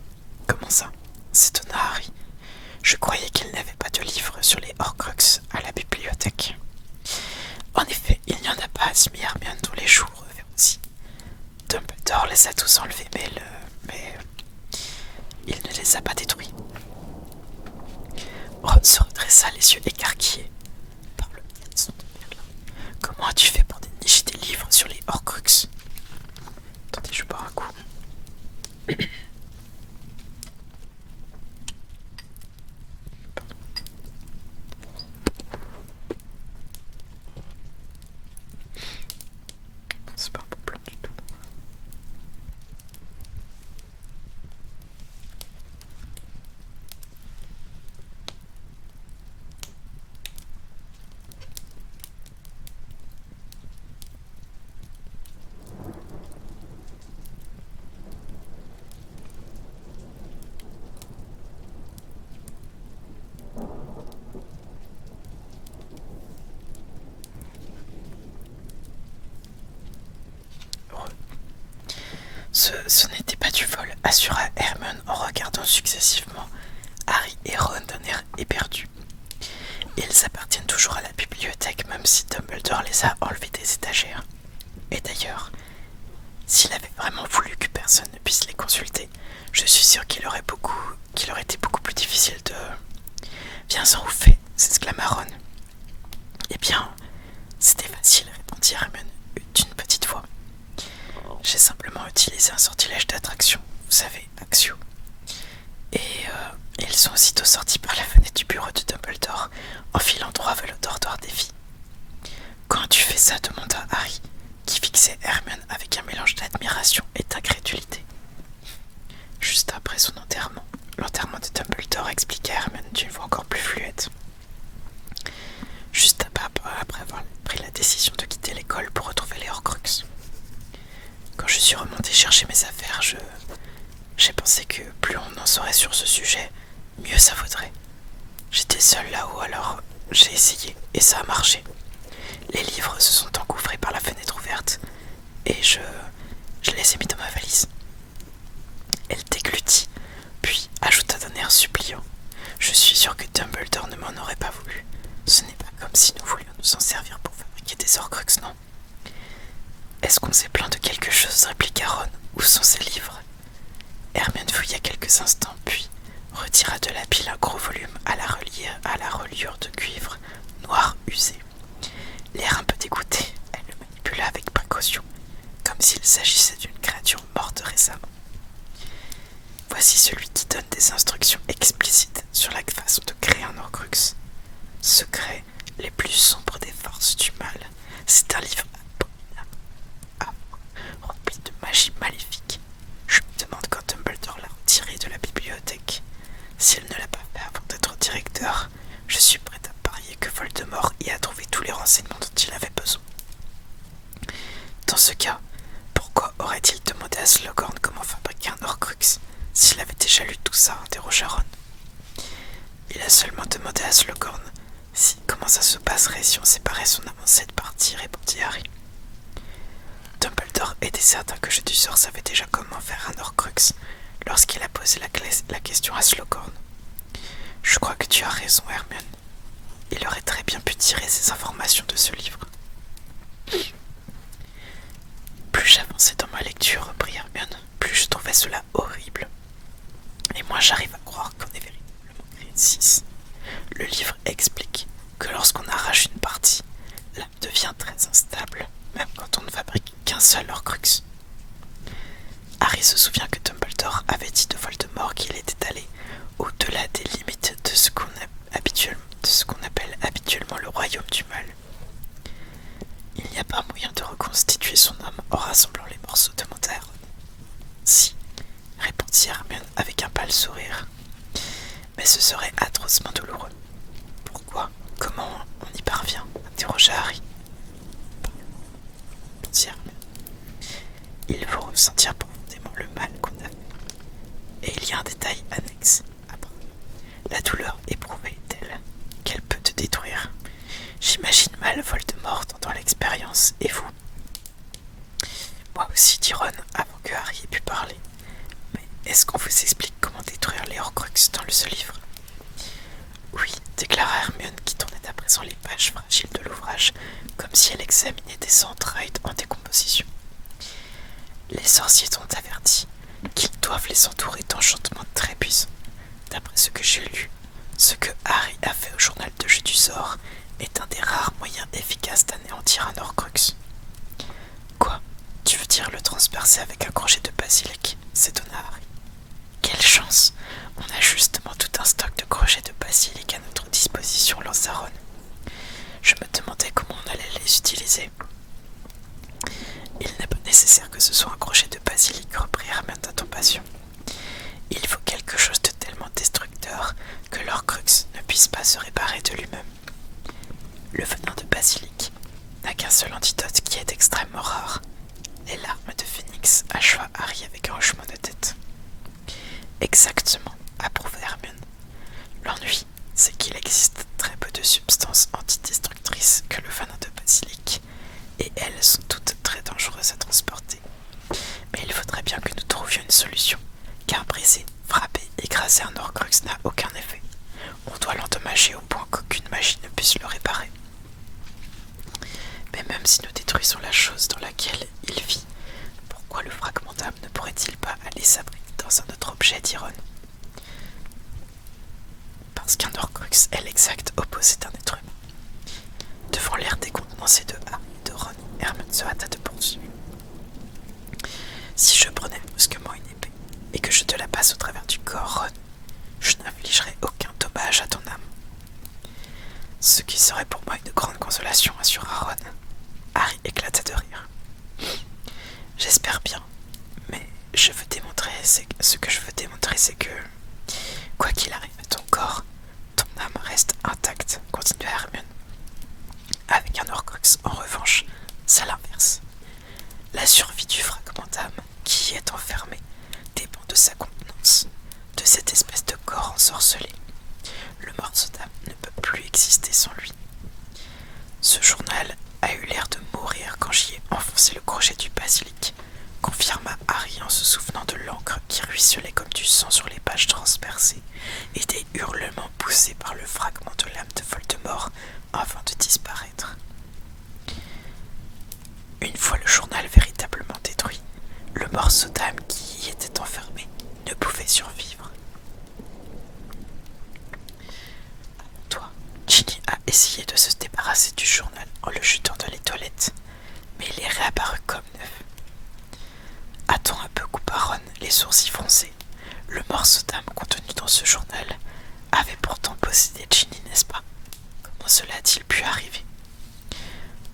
A: Comment ça? S'étonna Harry. Je croyais qu'il n'avait pas de livre sur les Horcruxes à la bibliothèque. En effet, il n'y en a pas, se mit Hermione dont les joues revinrent aussi. Dumbledore les a tous enlevés, mais il ne les a pas détruits. Ron se redressa, les yeux écarquillés par le biais de son Merlin. Comment as-tu fait pour dénicher des livres sur les Horcruxes? Attendez, je bois un coup. C'est pas un bon plan du tout. Ce n'était pas du vol, assura Hermione en regardant successivement Harry et Ron d'un air éperdu. Ils appartiennent toujours à la bibliothèque, même si Dumbledore les a enlevés des étagères. Et d'ailleurs, s'il avait vraiment voulu que personne ne puisse les consulter, je suis sûre qu'il aurait été beaucoup plus difficile de... Viens-en au fait, s'exclama Ron. Eh bien, c'était facile, répondit Hermione d'une petite voix. J'ai simplement utilisé un sortilège d'attraction, vous savez, Accio. Et et ils sont aussitôt sortis par la fenêtre du bureau de Dumbledore, enfilant droit vers le dortoir des filles. « Quand tu fais ça ?» demanda Harry, qui fixait Hermione avec un mélange d'admiration et d'incrédulité. « Juste après son enterrement. L'enterrement de Dumbledore, expliqua Hermione d'une voix encore plus fluette. Juste après avoir pris la décision de quitter l'école pour retrouver les Horcruxes. Quand je suis remontée chercher mes affaires, j'ai pensé que plus on en saurait sur ce sujet, mieux ça vaudrait. J'étais seule là-haut, alors j'ai essayé, et ça a marché. Les livres se sont engouffrés par la fenêtre ouverte, et je les ai mis dans ma valise. Elle déglutit, puis ajouta d'un air suppliant. Je suis sûre que Dumbledore ne m'en aurait pas voulu. Ce n'est pas comme si nous voulions nous en servir pour fabriquer des Horcruxes, non? Est-ce qu'on s'est plaint de quelque chose? Répliqua Ron. Où sont ces livres? Hermione fouilla quelques instants, puis retira de la pile un gros volume à la reliure de cuivre noir usé. L'air un peu dégoûté, elle le manipula avec précaution, comme s'il s'agissait d'une créature morte récemment. Voici celui qui donne des instructions explicites sur la façon de créer un Horcrux. Secrets les plus sombres des forces du mal. C'est un livre abominable, rempli de magie maléfique. Je me demande quand Dumbledore l'a retiré de la bibliothèque. Si elle ne l'a pas fait avant d'être directeur, je suis prête à parier que Voldemort y a trouvé tous les renseignements dont il avait besoin. Dans ce cas, pourquoi aurait-il demandé à Slughorn comment fabriquer un Horcrux s'il avait déjà lu tout ça? Interrogea Ron. Il a seulement demandé à Slughorn comment ça se passerait si on séparait son avancée de partie, répondit Harry. Dumbledore était certain que Jeu du sort savait déjà comment faire un Horcrux lorsqu'il a posé la question à Slughorn. Je crois que tu as raison, Hermione. Il aurait très bien pu tirer ces informations de ce livre. Plus j'avançais dans ma lecture, reprit Hermione, plus je trouvais cela horrible. Et moi j'arrive à croire qu'on est véritablement créé de 6. Le livre explique que lorsqu'on arrache une partie, l'âme devient très instable, même quand on ne fabrique qu'un seul Horcrux. Harry se souvient que Dumbledore avait dit de Voldemort qu'il était allé au-delà des limites de ce qu'on appelle habituellement le royaume du mal. Il n'y a pas moyen de reconstituer son âme en rassemblant les morceaux, demanda Ron. Si, répondit Hermione avec un pâle sourire. Mais ce serait atrocement douloureux. Pourquoi? Comment on y parvient? Interrogea Harry. Répondit Hermione. Il faut ressentir profondément le mal qu'on a fait. Et il y a un détail annexe. La douleur éprouvée est telle qu'elle peut te détruire. J'imagine mal Voldemort dans l'expérience, et vous? Moi aussi, dit Ron, avant que Harry ait pu parler. Mais est-ce qu'on vous explique comment détruire les Horcruxes dans ce livre? Oui, déclara Hermione, qui tournait à présent les pages fragiles de l'ouvrage, comme si elle examinait des entrailles en décomposition. Les sorciers sont avertis qu'ils doivent les entourer d'enchantements très puissants. D'après ce que j'ai lu, ce que Harry a fait au journal de Jeu du sort est un des rares moyens efficaces d'anéantir un Horcrux. Quoi? Tu veux dire le transpercer avec un crochet de basilic? S'étonna Harry. Quelle chance! On a justement tout un stock de crochets de basilic à notre disposition, lança Ron. Je me demandais comment on allait les utiliser. Il n'est pas nécessaire que ce soit un crochet de basilic, reprit Hermione d'un ton patient. Il faut quelque chose de tellement destructeur que l'Horcrux ne puisse pas se réparer de lui-même. Le venin de basilic n'a qu'un seul antidote qui est extrêmement rare. Les larmes de phénix, acheva Harry avec un hochement de tête. Exactement, approuva Hermione. L'ennui, c'est qu'il existe très peu de substances antidestructrices que le venin de basilic, et elles sont toutes très dangereuses à transporter. Mais il faudrait bien que nous trouvions une solution, car briser, frapper, écraser un Horcrux n'a aucun effet. On doit l'endommager au point qu'aucune magie ne puisse le réparer. Mais même si nous détruisons la chose dans laquelle il vit, pourquoi le fragment d'âme ne pourrait-il pas aller s'abriter dans un autre objet, dit Ron? Parce qu'un Horcrux est l'exact opposé d'un être humain. Devant l'air décontenancé de Harry et de Ron, Hermione se hâta de poursuivre. Si je prenais brusquement une épée et que je te la passe au travers du corps, Ron, Je n'infligerai aucun dommage à ton âme. Ce qui serait pour moi une grande consolation, assura Ron. Harry éclata de rire. J'espère bien, mais ce que je veux démontrer, c'est que, quoi qu'il arrive à ton corps, ton âme reste intacte, continua Hermione. Avec un Horcrux, en revanche, c'est l'inverse. La survie du fragment d'âme qui y est enfermé dépend de sa contenance, de cette espèce de corps ensorcelé. Le morceau d'âme ne peut plus exister sans lui. Ce journal a eu l'air de mourir quand j'y ai enfoncé le crochet du basilic, confirma Harry en se souvenant de l'encre qui ruisselait comme du sang sur les pages transpercées et des hurlements poussés par le fragment de l'âme de Voldemort avant de disparaître. Une fois le journal véritablement détruit, le morceau d'âme qui y était enfermé ne pouvait survivre. Toi, Ginny a essayé de se débarrasser du journal en le jetant dans les toilettes, mais il est réapparu comme neuf. A-t-on un peu coupa Ron les sourcils froncés. Le morceau d'âme contenu dans ce journal avait pourtant possédé Ginny, n'est-ce pas? Comment cela a-t-il pu arriver?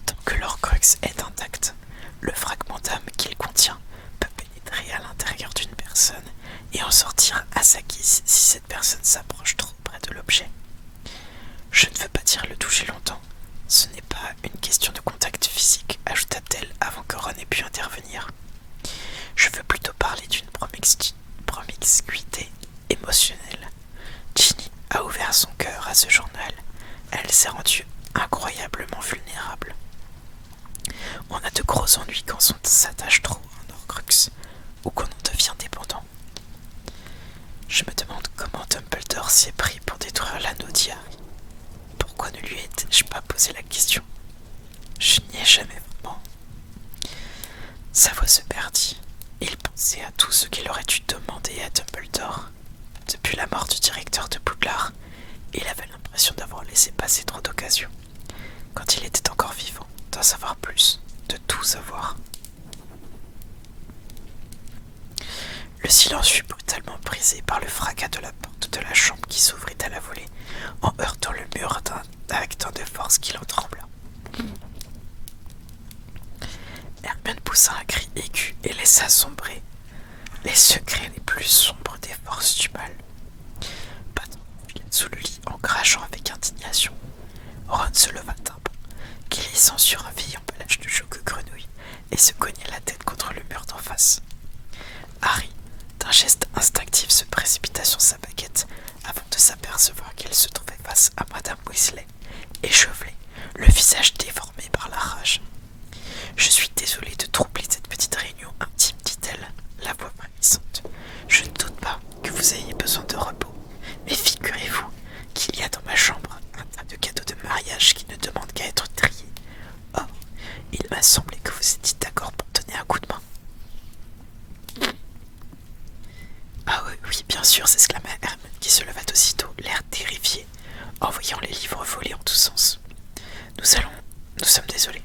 A: Tant que l'Horcrux est intact, le fragment d'âme qu'il contient peut pénétrer à l'intérieur d'une personne et en sortir à sa guise si cette personne s'approche trop près de l'objet. Je ne veux pas dire le toucher longtemps. Ce n'est pas une question de contact physique, ajouta-t-elle avant que Ron ait pu intervenir. Je veux plutôt parler d'une promiscuité émotionnelle. Ginny a ouvert son cœur à ce journal. Elle s'est rendue incroyablement vulnérable. On a de gros ennuis quand on s'attache trop à un Horcrux ou qu'on en devient dépendant. Je me demande comment Dumbledore s'y est pris pour détruire l'anneau d'Harry. Pourquoi ne lui ai-je pas posé la question? Je n'y ai jamais vraiment. Sa voix se perdit. Il pensait à tout ce qu'il aurait dû demander à Dumbledore. Depuis la mort du directeur de Poudlard, il avait l'impression d'avoir laissé passer trop d'occasions. Quand il était encore vivant, d'en savoir plus, de tout savoir. Le silence fut brutalement brisé par le fracas de la porte de la chambre qui s'ouvrit à la volée, en heurtant le mur avec tant de force qu'il en trembla. Hermione poussa un cri aigu et laissa sombrer les secrets les plus sombres des forces du mal. Patin sous le lit en crachant avec indignation. Ron se leva d'un bond, glissant sur un vieil emballage de choco grenouille et se cogna la tête contre le mur d'en face. Harry, d'un geste instinctif, se précipita sur sa baguette avant de s'apercevoir qu'elle se trouvait face à Madame Weasley, échevelée, le visage déformé par la rage. « Je suis désolée de troubler cette petite réunion intime, dit-elle, la voix frémissante. Je ne doute pas que vous ayez besoin de repos, mais figurez-vous qu'il y a dans ma chambre un tas de cadeaux de mariage qui ne demandent qu'à être triés. Or, il m'a semblé que vous étiez d'accord pour donner un coup de main. » « Ah oui, bien sûr, » s'exclama Hermione qui se leva aussitôt, l'air terrifié, en voyant les livres volés en tous sens. « Nous sommes désolés. »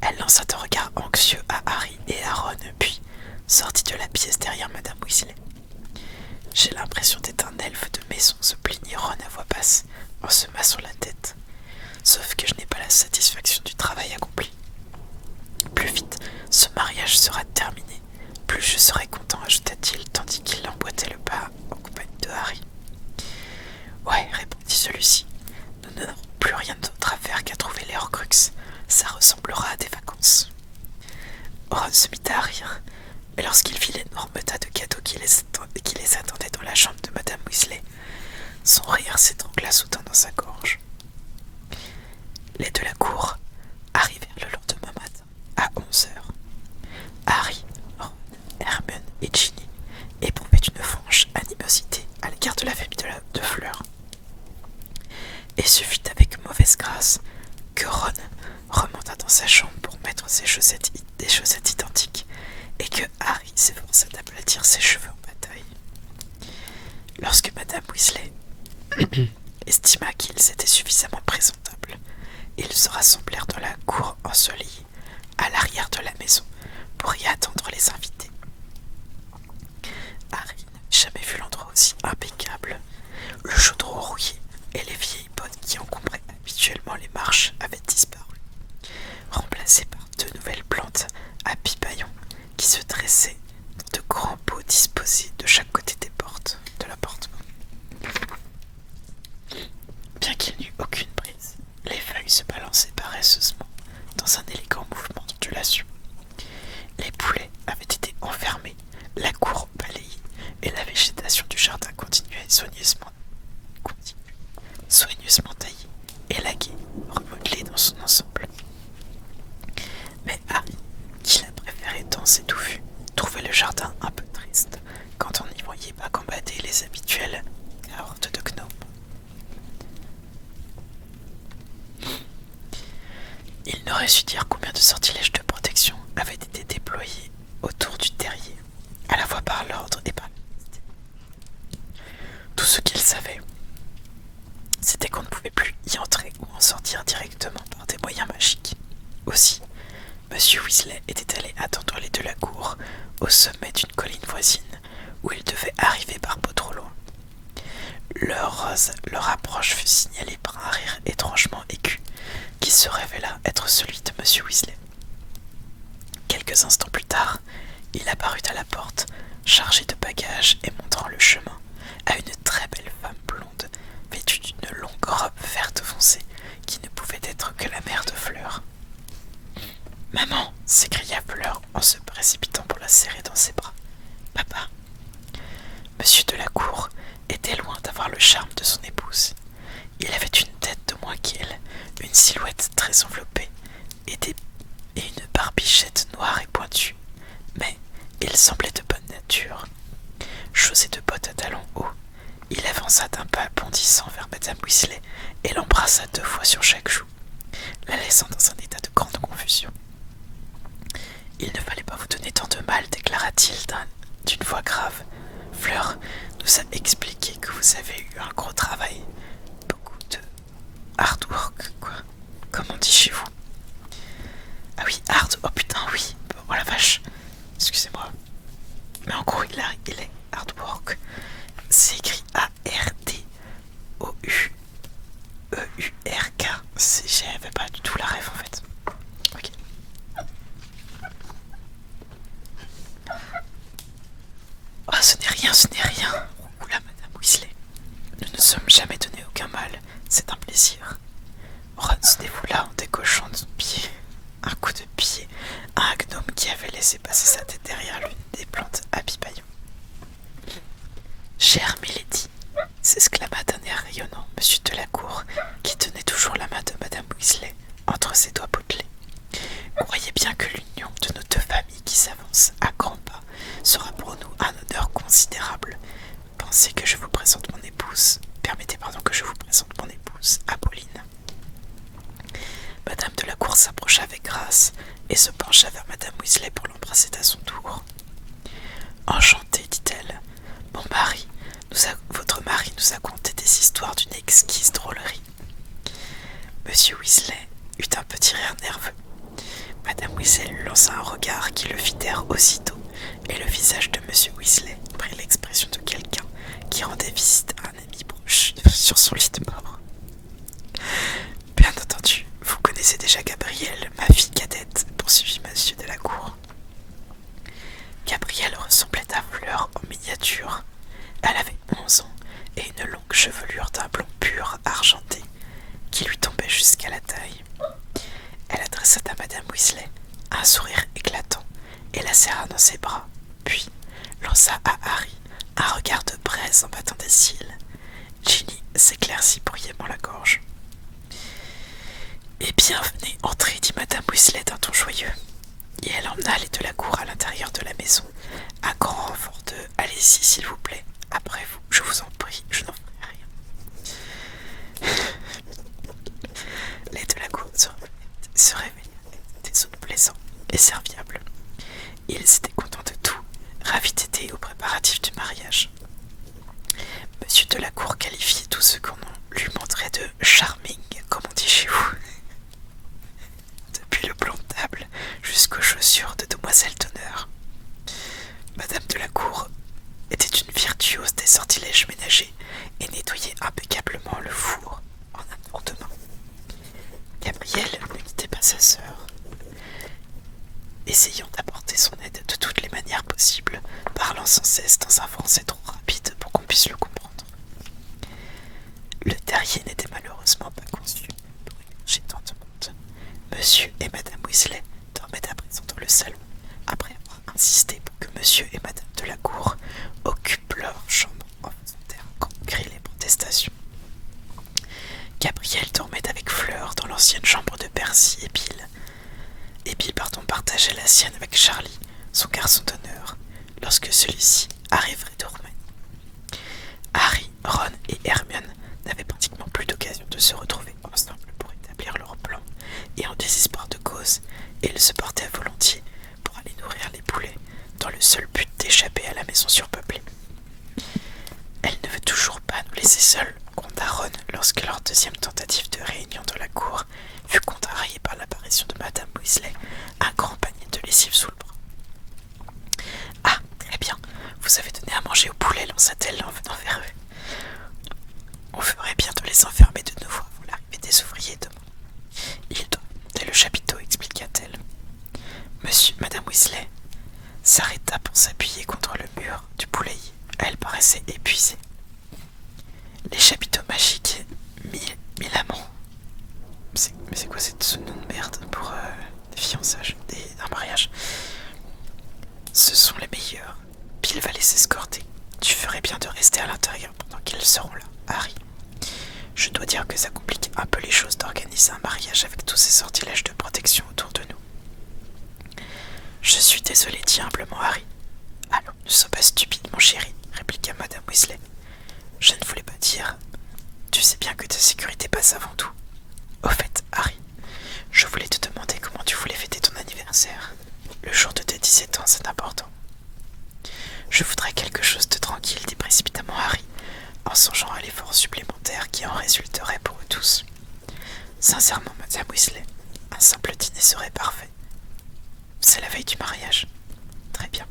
A: Elle lança un regard anxieux à Harry et à Ron, puis sortit de la pièce derrière Madame Weasley. « J'ai l'impression d'être un elfe de maison, » se plaignit Ron à voix basse, en se massant la tête. « Sauf que je n'ai pas la satisfaction du travail accompli. Plus vite ce mariage sera terminé, plus je serai content, ajouta-t-il, tandis qu'il emboîtait le pas en compagnie de Harry. « Ouais, » répondit celui-ci, « nous n'aurons plus rien d'autre à faire qu'à trouver les Horcruxes. Ça ressemblera à des vacances. » Ron se mit à rire, mais lorsqu'il vit l'énorme tas de cadeaux qui les attendait dans la chambre de Madame Weasley, son rire s'étrangla soudain dans sa gorge. Les de la cour arrivèrent le lendemain matin, à 11 heures. Harry, Ron, Hermione et Ginny éprouvaient une franche animosité à l'égard de la famille de Fleur. Et ce fut avec mauvaise grâce que Ron remonta dans sa chambre pour mettre des chaussettes identiques et que Harry s'efforça d'aplatir ses cheveux en bataille. Lorsque Madame Weasley estima qu'ils étaient suffisamment présentables, ils se rassemblèrent dans la cour ensoleillée, à l'arrière de la maison, pour y attendre les invités. Harry n'avait jamais vu l'endroit aussi impeccable. Le chaudron rouillé et les vieilles bottes qui encombraient habituellement les marches avaient disparu, remplacées par deux nouvelles plantes à pipaillons qui se dressaient dans de grands pots disposés de chaque côté de la porte. Bien qu'il n'y eût aucune prise, les feuilles se balançaient paresseusement dans un élégant mouvement d'ondulation. Les poulets avaient été enfermés, la cour balayée, et la végétation du jardin continuait soigneusement taillée, élaguée, remodelée dans son ensemble. Mais Harry, qui la préférait dense et touffue, trouvait le jardin un peu triste quand on n'y voyait pas gambader les habituels hordes de gnomes. Il n'aurait su dire combien de sortilèges de protection avaient été déployés autour du terrier, à la fois par l'ordre et par l'amnistie. Tout ce qu'il savait, c'était qu'on ne pouvait plus y entrer ou en sortir directement par des moyens magiques. Aussi, M. Weasley était allé attendre les de la cour au sommet d'une colline voisine où ils devaient arriver par peu trop loin. Leur approche fut signalée par un rire étrangement aigu qui se révéla être celui de M. Weasley. Quelques instants plus tard, il apparut à la porte, chargé de bagages et montrant le chemin à une très belle femme blonde, vêtue d'une longue robe verte foncée qui ne pouvait être que la mère de Fleur. « Maman !» s'écria Fleur en se précipitant pour la serrer dans ses bras. « Papa !» Monsieur de la Cour était loin d'avoir le charme de son épouse. Il avait une tête de moins qu'elle, une silhouette très enveloppée et une barbichette noire et pointue, mais il semblait de bonne nature. Chaussé de bottes à talons hauts, il avança d'un pas bondissant vers Madame Weasley et l'embrassa 2 fois sur chaque joue, la laissant dans un état de grande confusion. « Il ne fallait pas vous donner tant de mal, déclara-t-il d'une voix grave. Fleur nous a expliqué que vous avez eu un gros travail, beaucoup de hard work, quoi, comme on dit chez vous. » Ah oui, hard, oh putain, oui, oh la vache, excusez-moi. Mais en gros, il est hard work. C'est écrit A-R-D-O-U-E-U-R-K. J'avais pas du tout la rêve en fait. Ok. Oh, ce n'est rien, roucoula Madame Weasley. Nous ne sommes jamais donné aucun mal, c'est un plaisir. Ron se défoula en décochant un coup de pied à un gnome qui avait laissé passer sa tête derrière l'une des plantes à pipaillons. « Chère Milady !» s'exclama d'un air rayonnant Monsieur de la Cour, qui tenait toujours la main de Madame Weasley entre ses doigts potelés. « Croyez bien que l'union de nos 2 familles qui s'avancent à grands pas sera pour nous un honneur considérable. Pensez que je vous présente mon épouse. Permettez, que je vous présente mon épouse, Apolline. » Madame de la Cour s'approcha avec grâce et se pencha vers Madame Weasley pour l'embrasser à son tour. « Enchantée, dit-elle. Votre mari nous a conté des histoires d'une exquise drôlerie. » Monsieur Weasley eut un petit rire nerveux. Madame Weasley lui lança un regard qui le fit taire aussitôt, et le visage de Monsieur Weasley prit l'expression de quelqu'un qui rendait visite à un ami proche sur son lit de mort. « Bien entendu, vous connaissez déjà Gabrielle, ma fille cadette, poursuivit Monsieur de la Cour. Gabrielle ressemblait à Fleur en miniature. Elle avait 11 ans et une longue chevelure d'un blond pur argenté qui lui tombait jusqu'à la taille. Elle adressa à Madame Weasley un sourire éclatant et la serra dans ses bras, puis lança à Harry un regard de braise en battant des cils. Ginny s'éclaircit bruyamment la gorge. « Eh bien, venez, entrez, dit Madame Weasley d'un ton joyeux. » Et elle emmena les de la Cour à l'intérieur de la maison, à grand renfort de « Allez-y, s'il vous plaît, après vous, je vous en prie, je n'en ferai rien. » Les de la Cour se réveillaient des hôtes plaisants et serviables. Ils étaient contents de tout, ravis d'aider aux préparatifs du mariage. Monsieur de la Cour qualifiait tout ce qu'on lui montrait de « charming », comme on dit chez vous. Depuis le plan de table jusqu'aux chaussures de demoiselle d'honneur. Madame de la Cour était une virtuose essayant d'apporter son aide de toutes les manières possibles, parlant sans cesse dans un français trop rapide pour qu'on puisse le comprendre. Le terrier n'était malheureusement pas conçu pour héberger tant de monde. Monsieur et madame Weasley dormaient à présent dans le salon, après avoir insisté pour que monsieur et madame de la cour occupent leur chambre en faisant taire un grand cri les protestations. Gabrielle dormait avec Fleur dans l'ancienne chambre de Percy et Bill. Et Bill, partageait la sienne avec Charlie, son garçon d'honneur, lorsque celui-ci arriverait de Roumanie. Harry, Ron et Hermione n'avaient pratiquement plus d'occasion de se retrouver ensemble pour établir leur plan, et en désespoir de cause, ils se portaient volontiers pour aller nourrir les poulets, dans le seul but d'échapper à la maison surpeuplée. Elle ne veut toujours pas nous laisser seuls, gronda Ron lorsque leur deuxième tentative de réunion dans la cour fut contrariée par l'apparition de madame Weasley, un grand panier de lessive sous le bras. « Ah, très bien, vous avez donné à manger aux poulets, lança-t-elle en venant vers eux. On ferait bien de les enfermer de nouveau avant l'arrivée des ouvriers demain. Ils doivent monter le chapiteau, expliqua-t-elle. Madame Weasley s'arrêta pour s'appuyer contre le mur du poulailler. Elle paraissait épuisée. Les chapiteaux magiques, mille amants. Mais c'est quoi ce nom de merde pour des fiançages, un mariage? Ce sont les meilleurs. Bill va les escorter. Tu ferais bien de rester à l'intérieur pendant qu'ils seront là, Harry. Je dois dire que ça complique un peu les choses d'organiser un mariage avec tous ces sortilèges de protection autour de nous. Je suis désolé, dit humblement Harry. Allons, ne sois pas stupide, mon chéri, répliqua madame Weasley. Je ne voulais pas dire. Tu sais bien que ta sécurité passe avant tout. Au fait, Harry, je voulais te demander comment tu voulais fêter ton anniversaire. Le jour de tes 17 ans, c'est important. Je voudrais quelque chose de tranquille, dit précipitamment Harry, en songeant à l'effort supplémentaire qui en résulterait pour eux tous. Sincèrement, madame Weasley, un simple dîner serait parfait. C'est la veille du mariage. Très bien.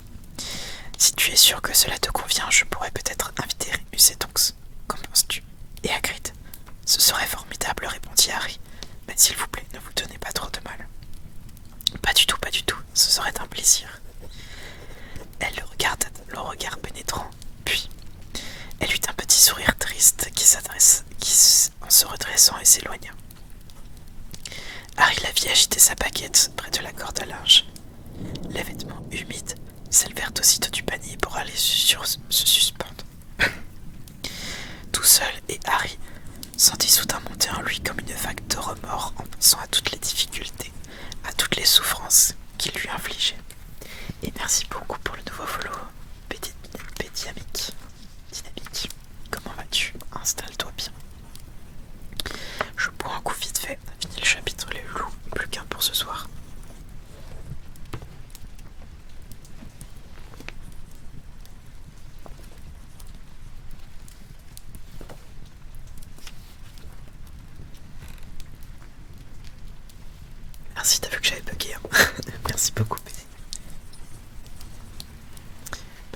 A: Si tu es sûr que cela te convient, je pourrais peut-être inviter Remus et Tonks. Qu'en penses-tu? Et Hagrid? Ce serait formidable, répondit Harry. Mais s'il vous plaît, ne vous donnez pas trop de mal. Pas du tout, ce serait un plaisir. Elle le regarda le regard pénétrant, puis elle eut un petit sourire triste qui, en se redressant, et s'éloigna. Harry la vit agiter sa baguette près de la corde à linge. Les vêtements humides s'élevèrent aussitôt du panier pour aller se suspendre. Tout seul, et Harry sentit soudain monter en lui comme une vague de remords en pensant à toutes les difficultés, à toutes les souffrances qu'il lui infligeait. Et merci beaucoup pour le nouveau follow, Pédiamique. Dynamique. Comment vas-tu? Installe-toi bien. Je bois un coup vite fait. On a fini le chapitre les loups. Plus qu'un pour ce soir. Merci, t'as vu que j'avais bugué. Hein. Merci beaucoup, Pédi.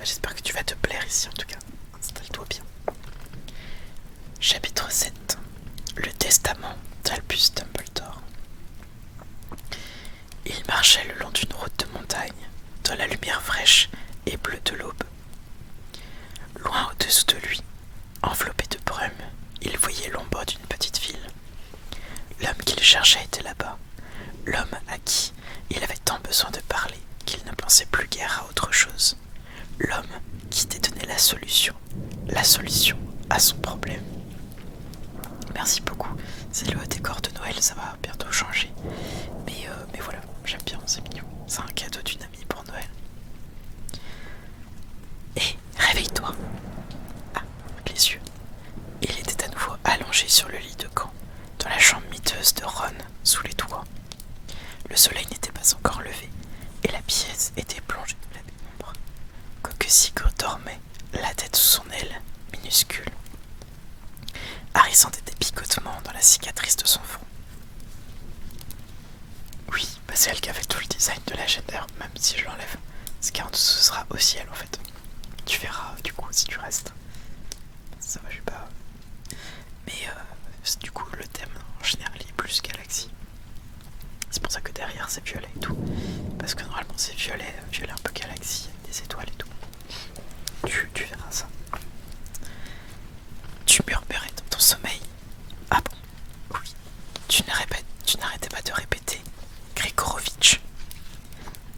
A: J'espère que tu vas te plaire ici en tout cas. Installe-toi bien. Chapitre 7. Le testament d'Albus Dumbledore. Il marchait le long d'une route de montagne, dans la lumière fraîche et bleue de l'aube. Loin au-dessous de lui, enveloppé de brume, il voyait l'ombre d'une petite ville. L'homme qu'il cherchait était là-bas, l'homme à qui il avait tant besoin de parler qu'il ne pensait plus guère à autre chose. L'homme qui détenait la solution à son problème. Merci beaucoup. C'est le décor de Noël, ça va bientôt changer. Mais voilà, j'aime bien, c'est mignon. C'est un cadeau d'une amie pour Noël. Et réveille-toi. Ah, avec les yeux. Il était à nouveau allongé sur le lit de camp, dans la chambre miteuse de Ron, sous les toits. Le soleil n'était pas encore levé, et la pièce était plongée dans la pénombre. Quoique Sigurd dormait, la tête sous son aile, minuscule. Harry sentait des picotements dans la cicatrice de son front. Oui, c'est elle qui a fait tout le design de la gender, même si je l'enlève. Ce sera aussi elle en fait. Tu verras du coup si tu restes. Ça va, je sais pas. Mais du coup le thème en général est plus galaxie. C'est pour ça que derrière c'est violet et tout. Parce que normalement c'est violet, violet un peu galaxie, avec des étoiles et tout. Tu verras ça. Tu murmurais dans ton sommeil. Ah bon? Oui. Tu n'arrêtais pas de répéter. Grigorovitch.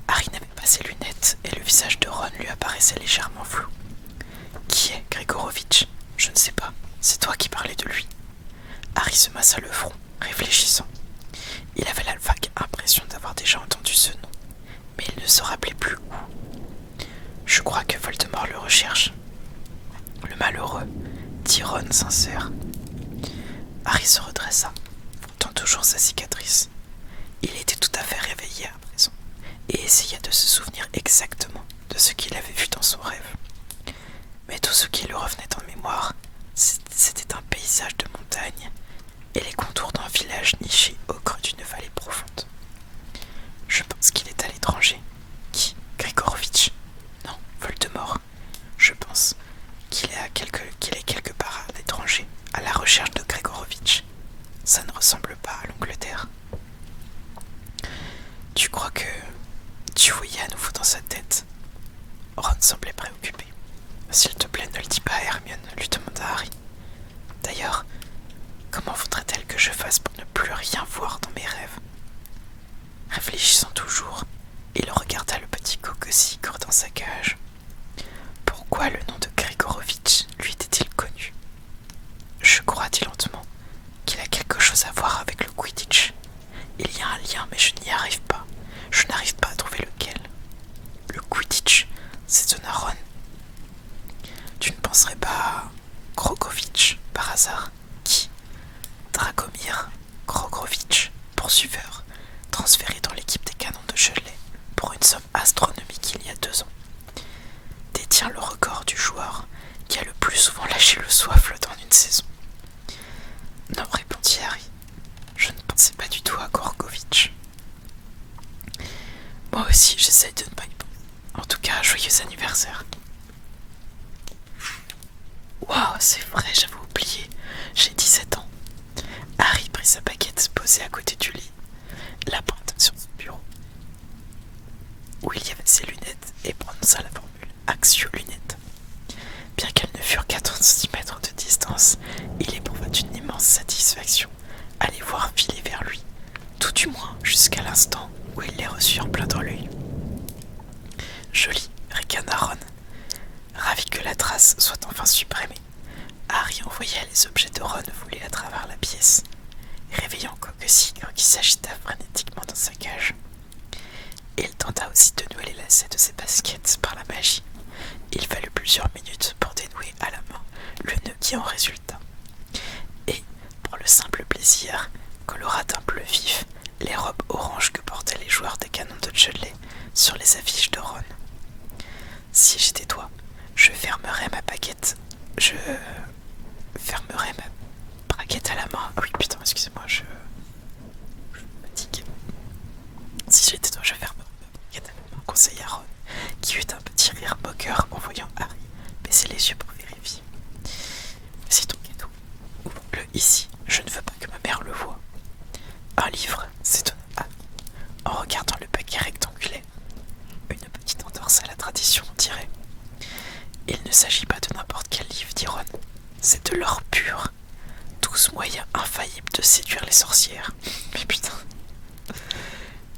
A: Harry n'avait pas ses lunettes et le visage de Ron lui apparaissait légèrement flou. Qui est Grigorovitch? Je ne sais pas. C'est toi qui parlais de lui. Harry se massa le front, réfléchissant. Il avait la vague impression d'avoir déjà entendu ce nom, mais il ne se rappelait plus où. Je crois que Voldemort le recherche. Le malheureux, dit Ron sincère. Harry se redressa, frottant toujours sa cicatrice. Il était tout à fait réveillé à présent, et essaya de se souvenir exactement de ce qu'il avait vu dans son rêve. Mais tout ce qui lui revenait en mémoire, c'était un paysage de montagne et les contours d'un village niché au creux d'une vallée profonde. Je pense qu'il est à l'étranger. Qui? Grigorovitch? Non, Voldemort. Je pense qu'il est quelque part à l'étranger, à la recherche de Grigorovitch. Ça ne ressemble pas à l'Angleterre. Tu crois que tu voyais à nouveau dans sa tête? Ron semblait préoccupé. S'il te plaît, ne le dis pas à Hermione, lui demanda Harry. D'ailleurs, comment faudrait-elle que je fasse pour ne plus rien voir dans mes rêves? Réfléchissant toujours, il regarda le petit cococigre dans sa cage. Pourquoi le nom de Grigorovitch lui était-il connu? Je crois, dit lentement, qu'il a quelque chose à voir avec le Quidditch. Il y a un lien, mais je n'y arrive pas. Je n'arrive pas à trouver lequel. Le Quidditch, s'étonna Ron. Tu ne penserais pas à Grogovitch, par hasard? Qui? Dragomir Grogovitch, poursuiveur, transféré dans l'équipe des canons de Chudley pour une somme astronomique il y a 2 ans. Détient le record du joueur qui a le plus souvent lâché le soifle dans une saison. Non, répondit Harry. Je ne pensais pas du tout à Grogovitch. Moi aussi, j'essaye de ne pas y penser. En tout cas, joyeux anniversaire. Waouh, c'est vrai, j'avais oublié. J'ai 17 ans. Harry prit sa baguette posée à côté du lit, la pointe sur son bureau, où il y avait ses lunettes, et prononça la formule Actio lunettes. Bien qu'elles ne furent qu'à 30 cm de distance, il éprouva une immense satisfaction à les voir filer vers lui, tout du moins jusqu'à l'instant où il les reçut en plein dans l'œil. Joli, ricana Ron, ravi que la trace soit enfin supprimée. Harry envoya les objets de Ron volés à travers la pièce, réveillant Cococigre qui s'agita frénétiquement dans sa cage. Il tenta aussi de nouer les lacets de ses baskets par la magie. Il fallut plusieurs minutes pour dénouer à la main le nœud qui en résulta. Et, pour le simple plaisir, colora d'un bleu vif les robes oranges que portaient les joueurs des canons de Chudley sur les affiches de Ron. Si j'étais toi, je fermerais ma baguette. Je fermerais ma braguette à la main. Ah oui, putain, excusez-moi, je me fatigue. Si j'étais toi, je fermerais ma braguette à la main, conseilla Ron, qui eut un petit rire moqueur en voyant Harry baisser les yeux pour vérifier. C'est ton cadeau. Ouvre-le ici. Je ne veux pas que ma mère le voie. Un livre, s'étonna Harry, en regardant le paquet rectangulaire. Une petite entorse à la tradition, on dirait. Il ne s'agit pas de n'importe quel livre, dit Ron. C'est de l'or pur. 12 moyens infaillibles de séduire les sorcières. Mais putain.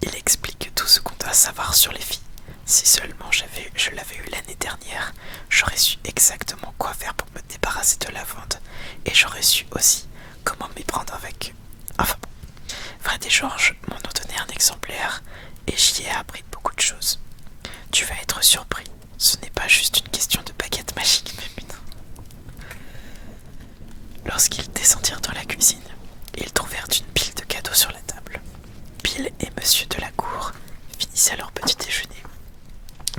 A: Il explique tout ce qu'on doit savoir sur les filles. Si seulement je l'avais eu l'année dernière, j'aurais su exactement quoi faire pour me débarrasser de Lavande. Et j'aurais su aussi comment m'y prendre avec... Enfin bon. Fred et George m'en ont donné un exemplaire et j'y ai appris beaucoup de choses. Tu vas être surpris. Ce n'est pas juste une question de baguette magique, mais putain. Lorsqu'ils descendirent dans la cuisine, ils trouvèrent une pile de cadeaux sur la table. Bill et Monsieur de la Cour finissaient leur petit déjeuner,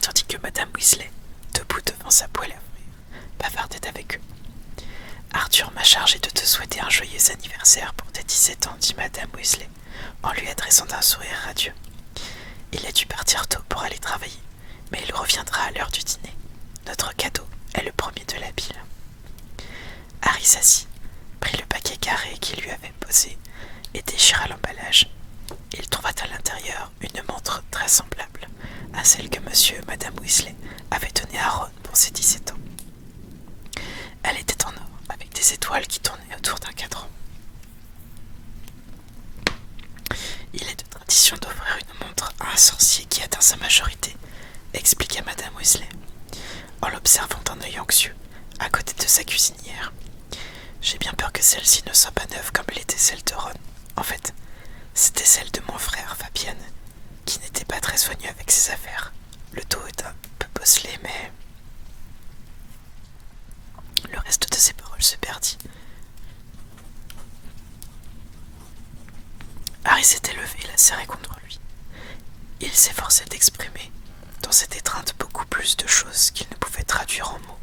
A: tandis que Madame Weasley, debout devant sa poêle à frire, bavardait avec eux. Arthur m'a chargé de te souhaiter un joyeux anniversaire pour tes 17 ans, dit Madame Weasley, en lui adressant un sourire radieux. Il a dû partir tôt pour aller travailler, mais il reviendra à l'heure du dîner. Notre cadeau est le premier de la pile. Harry s'assit, prit le paquet carré qu'il lui avait posé et déchira l'emballage. Il trouva à l'intérieur une montre très semblable à celle que monsieur et madame Weasley avaient donnée à Ron pour ses 17 ans. Elle était en or, avec des étoiles qui tournaient autour d'un cadran. Il est de tradition d'offrir une montre à un sorcier qui atteint sa majorité, expliqua madame Weasley, en l'observant d'un œil anxieux, à côté de sa cuisinière. J'ai bien peur que celle-ci ne soit pas neuve comme l'était celle de Ron. En fait, c'était celle de mon frère Fabian, qui n'était pas très soigneux avec ses affaires. Le dos est un peu bosselé, mais... Le reste de ses paroles se perdit. Harry s'était levé et la serrait contre lui. Il s'efforçait d'exprimer, dans cette étreinte, beaucoup plus de choses qu'il ne pouvait traduire en mots,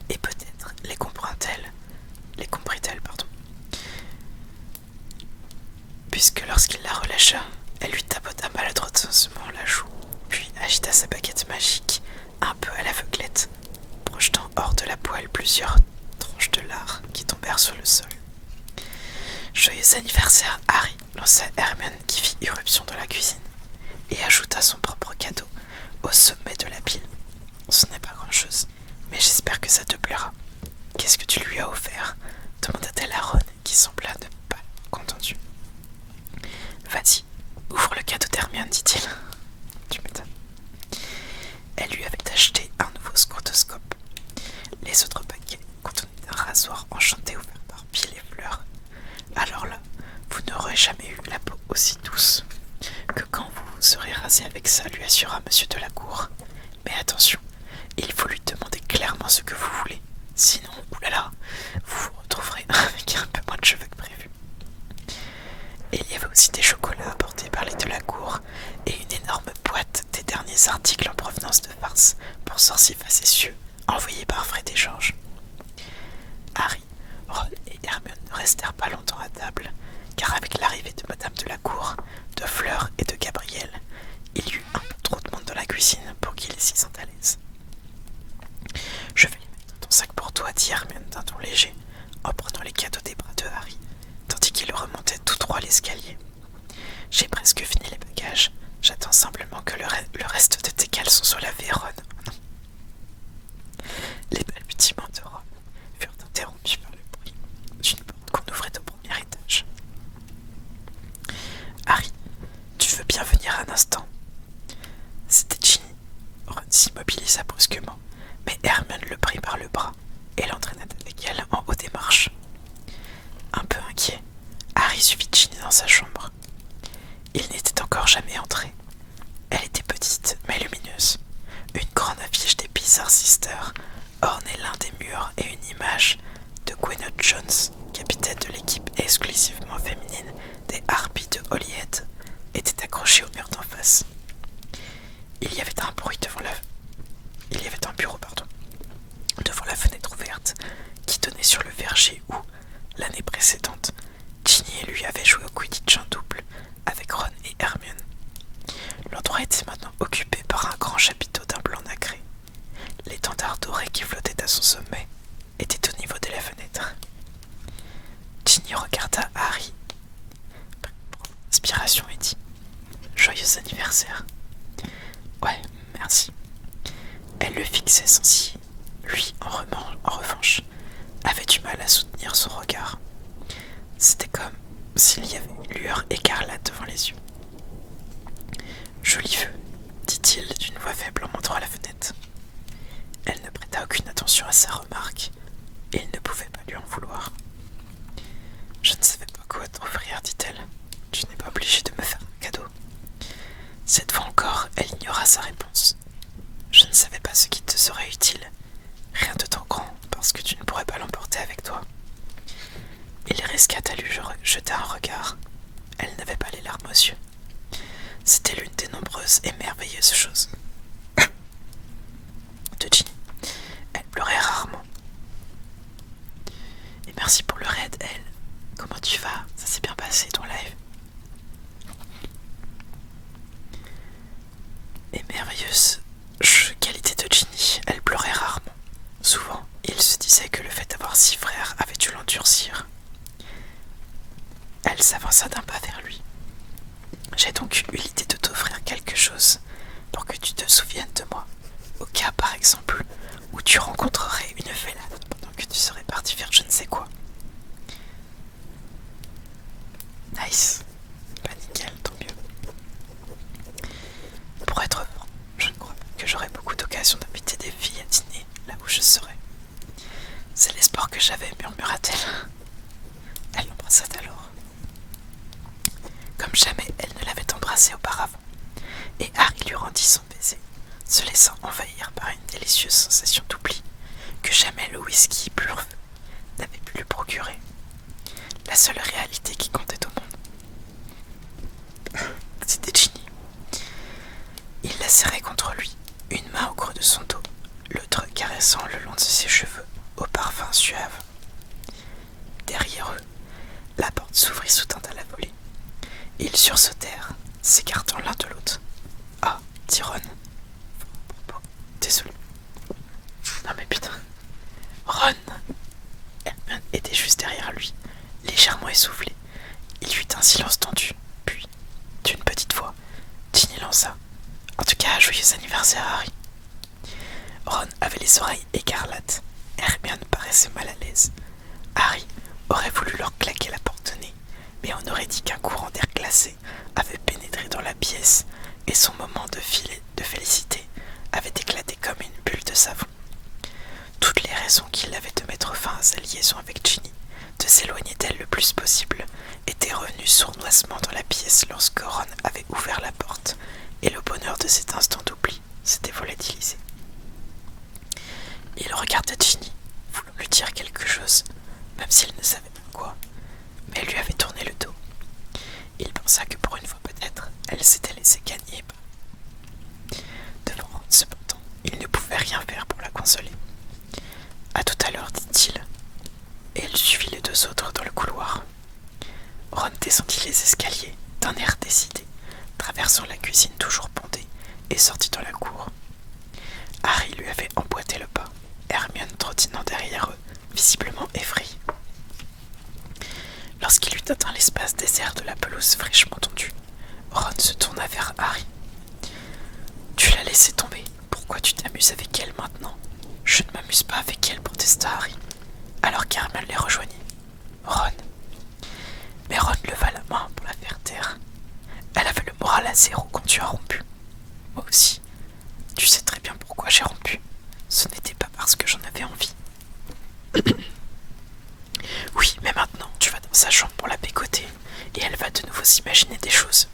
A: et peut-être les comprit-elle, puisque lorsqu'il la relâcha, elle lui tapota maladroitement la joue, puis agita sa baguette magique, un peu à l'aveuglette, projetant hors de la poêle plusieurs tranches de lard qui tombèrent sur le sol. Joyeux anniversaire, Harry, lança Hermione qui fit irruption dans la cuisine et ajouta son propre cadeau au sommet de la pile. Ce n'est pas grand-chose, mais j'espère que ça te plaira. Qu'est-ce que tu lui as offert demanda-t-elle à Ron, qui sembla ne pas entendu. Vas-y, ouvre le cadeau d'Hermione, dit-il. Tu m'étonnes. Elle lui avait acheté un nouveau scrotoscope. Les autres paquets contenaient un rasoir enchanté offert par Bill et Fleur. Alors là, vous n'aurez jamais eu la peau aussi douce que quand vous vous serez rasé avec ça, lui assura monsieur de la cour. Mais attention, il faut lui demander clairement ce que vous voulez. Sinon, oulala, vous vous retrouverez avec un peu moins de cheveux que prévu. Et il y avait aussi des chocolats apportés par les de la cour et une énorme boîte des derniers articles en provenance de farce pour sorciers facétieux envoyés par Fred et George. Harry, Ron et Hermione ne restèrent pas longtemps à table, car avec l'arrivée de Madame de la Cour, de Fleur et de Gabriel, il y eut un peu trop de monde dans la cuisine pour qu'ils s'y sentent à l'aise. Je vais les mettre dans ton sac pour toi, dit Hermione d'un ton léger, en prenant les cadeaux des bras de Harry, tandis qu'il remontait tout droit l'escalier. J'ai presque fini les bagages, j'attends simplement que le reste de tes caleçons soit lavé, Ron. Les balbutiements de Ron furent interrompus par le bruit d'une porte qu'on ouvrait au premier étage. Harry, tu veux bien venir un instant? C'était Ginny. Ron s'immobilisa brusquement, mais Hermione le prit par le bras et l'entraîna avec elle en haut des marches. Un peu inquiet, Harry suivit Ginny dans sa chambre. Il n'était encore jamais entré. Elle était petite mais lumineuse. Une grande affiche des Bizarre Sisters ornait l'un des murs et une image de Gwyneth Jones, capitaine de l'équipe exclusivement féminine des Harpies de Holyhead, était accrochée au mur d'en face. Il y avait un bureau devant la fenêtre ouverte qui donnait sur le verger où, l'année précédente, Ginny et lui avaient joué au Quidditch en double avec Ron et Hermione. L'endroit était maintenant occupé par un grand chapiteau d'un blanc nacré. L'étendard doré qui flottait à son sommet était au niveau de la fenêtre. Ginny regarda Harry, prit une inspiration et dit « Joyeux anniversaire !»« Ouais, merci. » Elle le fixait sans ciller. Lui, en revanche, avait du mal à soutenir son regard. C'était comme s'il y avait une lueur écarlate devant les yeux. « Joli vœu, dit-il d'une voix faible en montrant à la fenêtre. Elle ne prêta aucune attention à sa remarque, et il ne pouvait pas lui en vouloir. « Je ne savais pas quoi t'offrir, dit-elle. Tu n'es pas obligé de me faire un cadeau. » Cette fois encore, elle ignora sa réponse. « Je ne savais pas ce qui te serait utile. Rien de tant grand, parce que tu ne pourrais pas l'emporter avec toi. » Il risqua à lui jeter un regard. Elle n'avait pas les larmes aux yeux. C'était l'une des nombreuses et merveilleuses choses de Ginny. Elle pleurait rarement. Et merci pour le raid, elle. Comment tu vas? Ça s'est bien passé ton live? Et merveilleuse qualité de Ginny, elle pleurait rarement. Souvent, il se disait que le fait d'avoir 6 frères avait dû l'endurcir. Elle s'avança d'un pas vers lui. J'ai donc eu l'idée de t'offrir quelque chose pour que tu te souviennes de moi, au cas par exemple où tu rencontrerais une félade pendant que tu serais parti faire je ne sais quoi. Nice. Bah nickel, tant mieux. Pour être franc, je ne crois pas que j'aurai beaucoup d'occasions d'inviter des filles à dîner là où je serai. C'est l'espoir que j'avais, murmura-t-elle. Elle l'embrassa alors, comme jamais elle ne l'avait embrassé auparavant, et Harry lui rendit son baiser, se laissant envahir par une délicieuse sensation d'oubli que jamais le whisky pur n'avait pu lui procurer. La seule réalité qui comptait au monde, c'était Ginny. Il la serrait contre lui, une main au creux de son dos, l'autre caressant le long de ses cheveux, au parfum suave. Derrière eux, la porte s'ouvrit soudain à la volée. Ils sursautèrent, s'écartant l'un de l'autre. « Ah, dit Ron. Désolé. » Non mais putain. Ron. Hermione était juste derrière lui, légèrement essoufflée. Il y eut un silence tendu, puis, d'une petite voix, Ginny lança. « En tout cas, joyeux anniversaire, Harry. » Ron avait les oreilles écarlates. Hermione paraissait mal à l'aise. Harry aurait voulu leur claquer la porte au nez, mais on aurait dit qu'un courant d'air glacé avait pénétré dans la pièce et son moment de félicité avait éclaté comme une bulle de savon. Toutes les raisons qu'il avait de mettre fin à sa liaison avec Ginny, de s'éloigner d'elle le plus possible, étaient revenues sournoisement dans la pièce lorsque Ron avait ouvert la porte, et le bonheur de cet instant d'oubli s'était volatilisé. Il regarda Ginny, voulant lui dire quelque chose, même s'il ne savait pas quoi, mais elle lui avait tourné le dos. Il pensa que pour une fois peut-être, elle s'était laissée gagner. Devant Ron, cependant, il ne pouvait rien faire pour la consoler. « À tout à l'heure, dit-il, et il suivit les deux autres dans le couloir. Ron descendit les escaliers d'un air décidé, traversant la cuisine toujours bondée, et sortit dans la cour. Harry lui avait emboîté le pas, Hermione trottinant derrière eux, visiblement effrayée. Lorsqu'il eut atteint l'espace désert de la pelouse fraîchement tondue, Ron se tourna vers Harry. « Tu l'as laissée tomber. Pourquoi tu t'amuses avec elle maintenant ?»« Je ne m'amuse pas avec elle, protesta Harry, alors qu'Hermione les rejoignit. « Ron. » Mais Ron leva la main pour la faire taire. « Elle avait le moral à zéro quand tu as rompu. Moi aussi. Tu sais très bien pourquoi j'ai rompu. Ce n'était pas parce que j'en avais envie. » Oui, mais maintenant, tu vas dans sa chambre pour la pécoter, et elle va de nouveau s'imaginer des choses.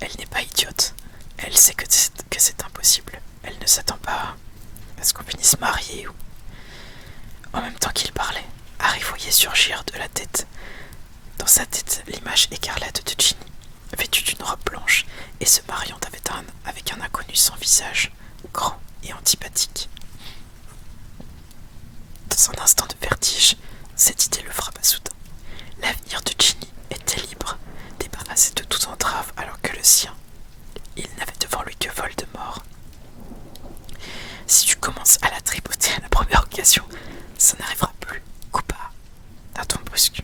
A: Elle n'est pas idiote. Elle sait que c'est impossible. Elle ne s'attend pas à ce qu'on finisse mariés ou... En même temps qu'il parlait, Harry voyait surgir dans sa tête, l'image écarlate de Ginny, vêtue d'une robe blanche et se mariant avec un inconnu sans visage, grand et antipathique. Dans un instant de vertige, cette idée le frappa soudain. L'avenir de Ginny était libre, débarrassé de toute entrave alors que le sien, il n'avait devant lui que Voldemort. Si tu commences à la tripoter à la première occasion, ça n'arrivera plus, coupa d'un ton brusque.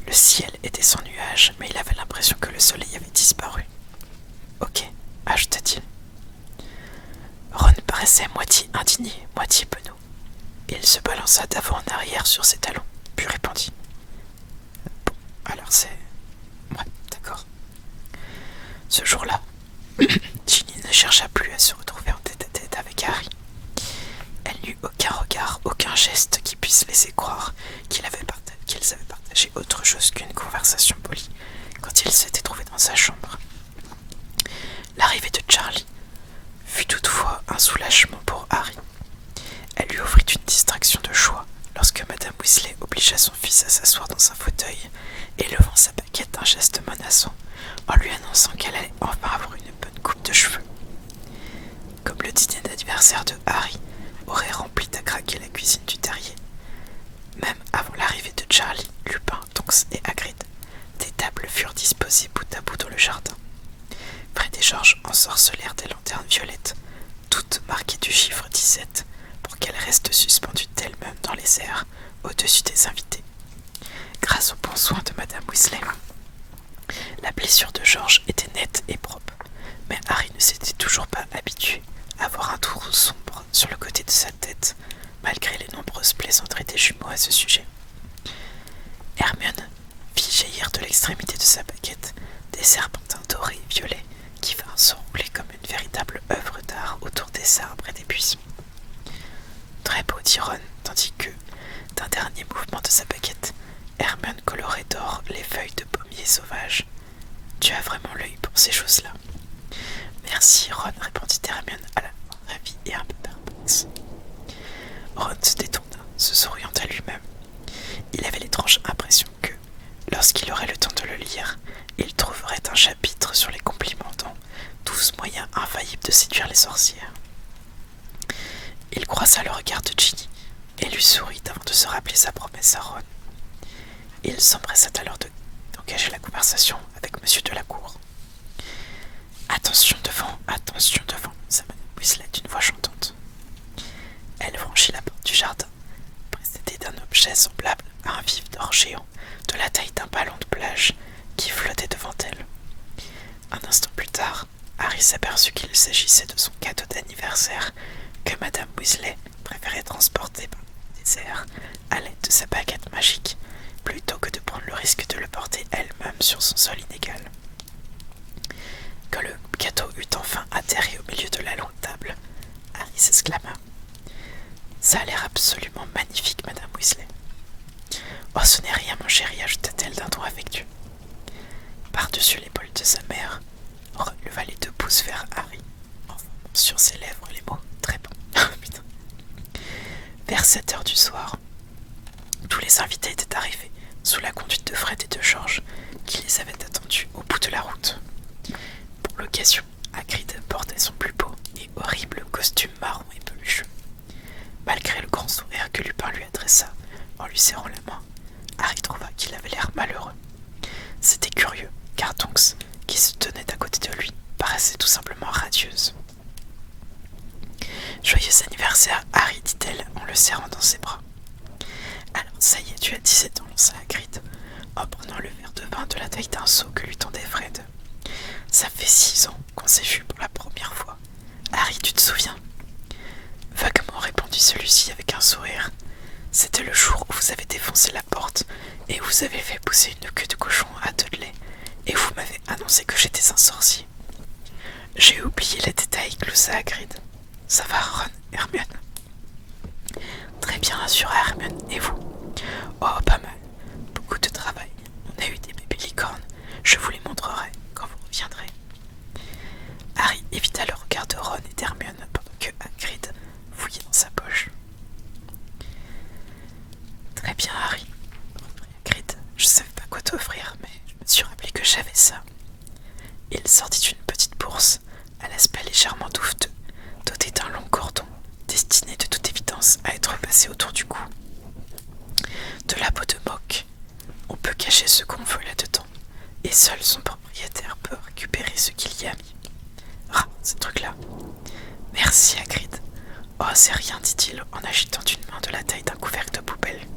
A: Le ciel était sans nuages, mais il avait l'impression que le soleil avait disparu. Ok, ajouta-t-il. Ron paraissait moitié indigné, moitié penaud. Il se balança d'avant en arrière sur ses talons, puis répondit. Bon, alors c'est... Ouais, d'accord. Ce jour-là, Ginny ne chercha plus à se retrouver en tête-à-tête avec Harry. Elle n'eut aucun regard, aucun geste qui puisse laisser croire qu'ils avaient partagé autre chose qu'une conversation polie quand ils s'étaient trouvés dans sa chambre. L'arrivée de Charlie fut toutefois un soulagement pour Harry. Elle lui offrit une distraction de choix lorsque Madame Weasley obligea son fils à s'asseoir dans un fauteuil et levant sa baguette d'un geste menaçant en lui annonçant qu'elle allait enfin avoir une bonne coupe de cheveux. Comme le dîner d'anniversaire de Harry aurait rempli à craquer la cuisine du terrier. Même avant l'arrivée de Charlie, Lupin, Tonks et Hagrid, des tables furent disposées bout à bout dans le jardin. Fred et George ensorcelèrent des lanternes violettes, toutes marquées du chiffre 17, pour qu'elles restent suspendues d'elles-mêmes dans les airs, au-dessus des invités. Grâce aux bons soins de Madame Weasley, La blessure de George était nette et propre, mais Harry ne s'était toujours pas habitué à voir un trou sombre sur le côté de sa tête, malgré les nombreuses plaisanteries des jumeaux à ce sujet. Hermione fit jaillir de l'extrémité de sa baguette des serpentins dorés et violets qui vinrent s'enrouler comme une véritable œuvre d'art autour des arbres et des buissons. Très beau, dit Ron, tandis que, d'un dernier mouvement de sa baguette, Hermione colorait d'or les feuilles de pommier sauvage. Tu as vraiment l'œil pour ces choses-là. Merci, Ron, répondit Hermione à la fois ravie et un peu perplexe. Ron se détourna, se souriant à lui-même. Il avait l'étrange impression que, lorsqu'il aurait le temps de le lire, il trouverait un chapitre sur les compliments dont 12 moyens infaillibles de séduire les sorcières. Il croisa le regard de Ginny et lui sourit avant de se rappeler sa promesse à Ron. Il s'empressa alors d'engager la conversation avec Monsieur Delacour. Attention devant, sa Madame Weasley d'une voix chantante. Elle franchit la porte du jardin, précédée d'un objet semblable à un vif d'or géant de la taille d'un ballon de plage qui flottait devant elle. Un instant plus tard, Harry s'aperçut qu'il s'agissait de son cadeau d'anniversaire que Madame Weasley préférait transporter par le désert à l'aide de sa baguette magique, plutôt que de prendre le risque de le porter elle-même sur son sol inégal. Quand le gâteau eut enfin atterri au milieu de la longue table, Harry s'exclama « Ça a l'air absolument magnifique, Madame Weasley. »« Oh, ce n'est rien, mon chéri, ajouta-t-elle d'un ton affectueux. » Par-dessus l'épaule de sa mère, Ron leva les 2 pouces vers Harry, en formant sur ses lèvres les mots « Très bon. » Vers 7 heures du soir, tous les invités étaient arrivés, sous la conduite de Fred et de George, qui les avaient attendus au bout de la route. Pour l'occasion, Hagrid portait son plus beau et horrible costume marron et pelucheux. Malgré le grand sourire que Lupin lui adressa en lui serrant la main, Harry trouva qu'il avait l'air malheureux. C'était curieux, car Tonks, qui se tenait à côté de lui, paraissait tout simplement radieuse. « Joyeux anniversaire, Harry, dit-elle en le serrant dans ses bras. « Alors, ça y est, tu as 17 ans, lança Hagrid, en prenant le verre de vin de la taille d'un seau que lui tendait Fred. « Ça fait 6 ans qu'on s'est vu pour la première fois. Harry, tu te souviens ?» Vaguement répondit celui-ci avec un sourire. « C'était le jour où vous avez défoncé la porte et vous avez fait pousser une queue de cochon à Dudley et vous m'avez annoncé que j'étais un sorcier. »« J'ai oublié les détails, gloussa Hagrid. »« Ça va, Ron, Hermione ?»« Très bien, assura Hermione. Et vous ?»« Oh, pas mal. Beaucoup de travail. On a eu des bébés licornes. Je vous les montrerai quand vous reviendrez. » Harry évita le regard de Ron et d'Hermione pendant que Hagrid fouillait dans sa poche. « Très bien, Harry, reprit Hagrid. Je savais pas quoi t'offrir, mais je me suis rappelé que j'avais ça. » Il sortit une petite bourse, à l'aspect légèrement douveteux, dotée d'un long cordon, destiné de toute évidence à être passé autour du cou. De la peau de moque. On peut cacher ce qu'on veut là-dedans, et seul son propriétaire peut récupérer ce qu'il y a mis. Ah, ce truc-là. Merci, Hagrid. Oh, c'est rien, dit-il en agitant une main de la taille d'un couvercle de poubelle.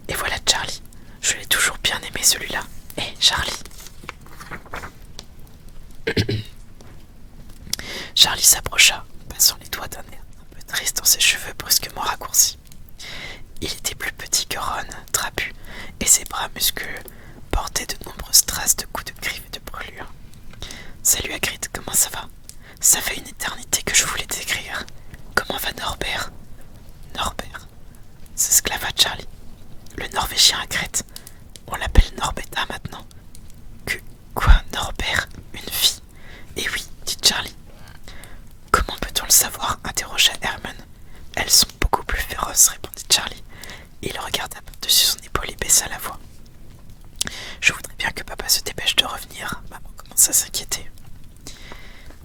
A: Et voilà Charlie. Je l'ai toujours bien aimé, celui-là. Hé, Charlie. Charlie s'approcha, passant les doigts d'un air un peu triste dans ses cheveux brusquement raccourcis. Il était plus petit que Ron, trapu, et ses bras musculeux portaient de nombreuses traces de coups de griffes et de brûlures. « Salut Hagrid, comment ça va? Ça fait une éternité que je voulais t'écrire. Comment va Norbert ?»« Norbert ?» s'exclama Charlie. « Le Norvégien à Crète. On l'appelle Norbetta maintenant. »« Quoi, Norbert? Une fille? » ?»« Eh oui, dit Charlie. »« Comment peut-on le savoir ?» interrogea Hermione. « Elles sont beaucoup plus féroces, répondit Charlie. Il regarda par-dessus son épaule et baissa la voix. « Je voudrais bien que papa se dépêche de revenir. Maman commence à s'inquiéter. »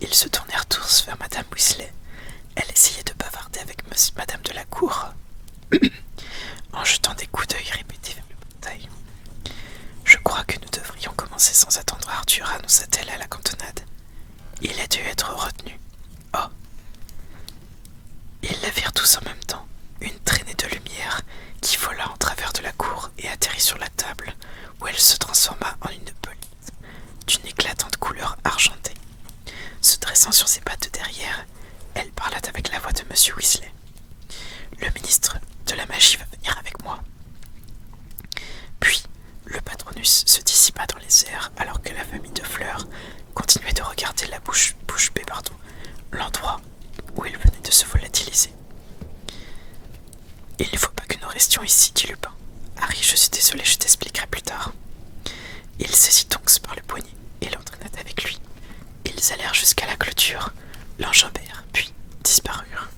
A: Ils se tournèrent tous vers Madame Weasley. Elle essayait de bavarder avec Madame Delacour, en jetant des coups d'œil répétés vers le portail. « Je crois que nous devrions commencer sans attendre Arthur, annonça-t-elle à la cantonade. Il a dû être retenu. Oh !» Ils la virent tous en même temps, une traînée de lumière qui vola en travers de la cour et atterrit sur la table, où elle se transforma en une police argentée. Se dressant sur ses pattes de derrière, elle parla avec la voix de M. Weasley. Le ministre de la magie va venir avec moi. Puis, le patronus se dissipa dans les airs alors que la famille de Fleur continuait de regarder la bouche bée, l'endroit où il venait de se volatiliser. Il ne faut pas que nous restions ici, dit Lupin. Harry, je suis désolé, je t'expliquerai plus tard. Il saisit Tonks par le poignet et l'entraîna avec lui. Ils allèrent jusqu'à la clôture, l'enjambèrent, puis disparurent.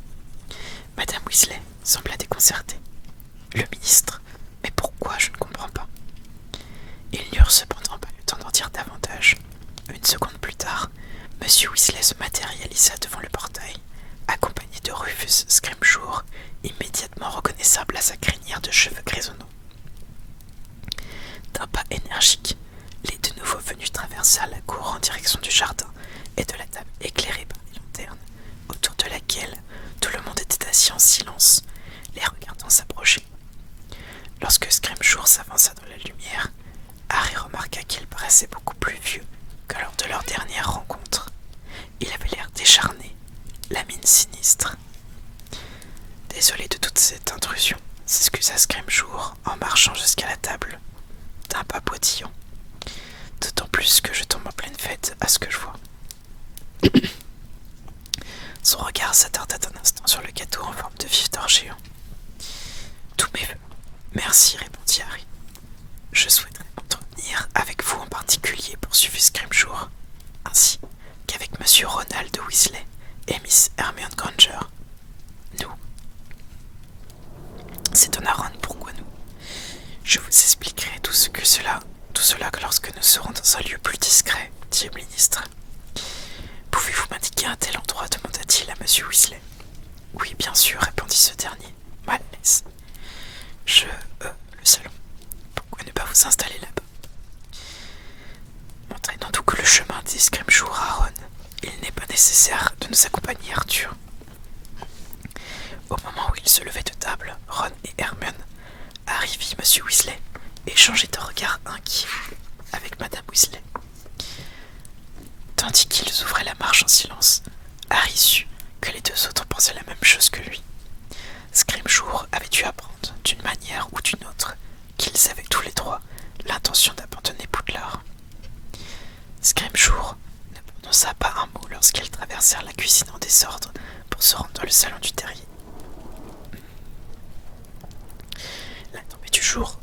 A: Madame Weasley sembla déconcertée. Le ministre, mais pourquoi, je ne comprends pas. Ils n'eurent cependant pas le temps d'en dire davantage. Une seconde plus tard, M. Weasley se matérialisa devant le portail, accompagné de Rufus Scrimgeour, immédiatement reconnaissable à sa crinière de cheveux grisonnants. D'un pas énergique, les deux nouveaux venus traversèrent la cour en direction du jardin et de la table éclairée par les lanternes, autour de laquelle tout le monde était assis en silence, les regardant s'approcher. Lorsque Scrimgeour s'avança dans la lumière, Harry remarqua qu'il paraissait beaucoup plus vieux que lors de leur dernière rencontre. Il avait l'air décharné, la mine sinistre. Désolé de toute cette intrusion, s'excusa Scrimgeour en marchant jusqu'à la table, d'un pas potillant. D'autant plus que je tombe en pleine fête à ce que je vois. Son regard s'attarda un instant sur le gâteau en forme de vif d'or géant. Tous mes vœux. Merci, répondit Harry. Je souhaiterais entretenir avec vous en particulier, poursuivit Scrimgeour, ainsi qu'avec Monsieur Ronald Weasley et Miss Hermione Granger. Nous. S'étonna Ron, pourquoi nous? Je vous expliquerai tout cela lorsque nous serons dans un lieu plus discret, dit le ministre. Pouvez-vous m'indiquer un tel endroit, demanda-t-il à Monsieur Weasley. Oui, bien sûr, répondit ce dernier, mal à l'aise. Le salon. Pourquoi ne pas vous installer là-bas? Montrez-nous donc le chemin, dit Scrimgeour à Ron. Il n'est pas nécessaire de nous accompagner, Arthur. Au moment où ils se levaient de table, Ron et Hermione, Harry vit M. Weasley échanger un regard inquiet avec Madame Weasley. Tandis qu'ils ouvraient la marche en silence, Harry sut que les deux autres pensaient la même chose que lui. Scrimgeour avait dû apprendre, d'une manière ou d'une autre, qu'ils avaient tous les trois l'intention d'abandonner Poudlard. Scrimgeour ne prononça pas un mot lorsqu'ils traversèrent la cuisine en désordre pour se rendre dans le salon du terrier. La tombée du jour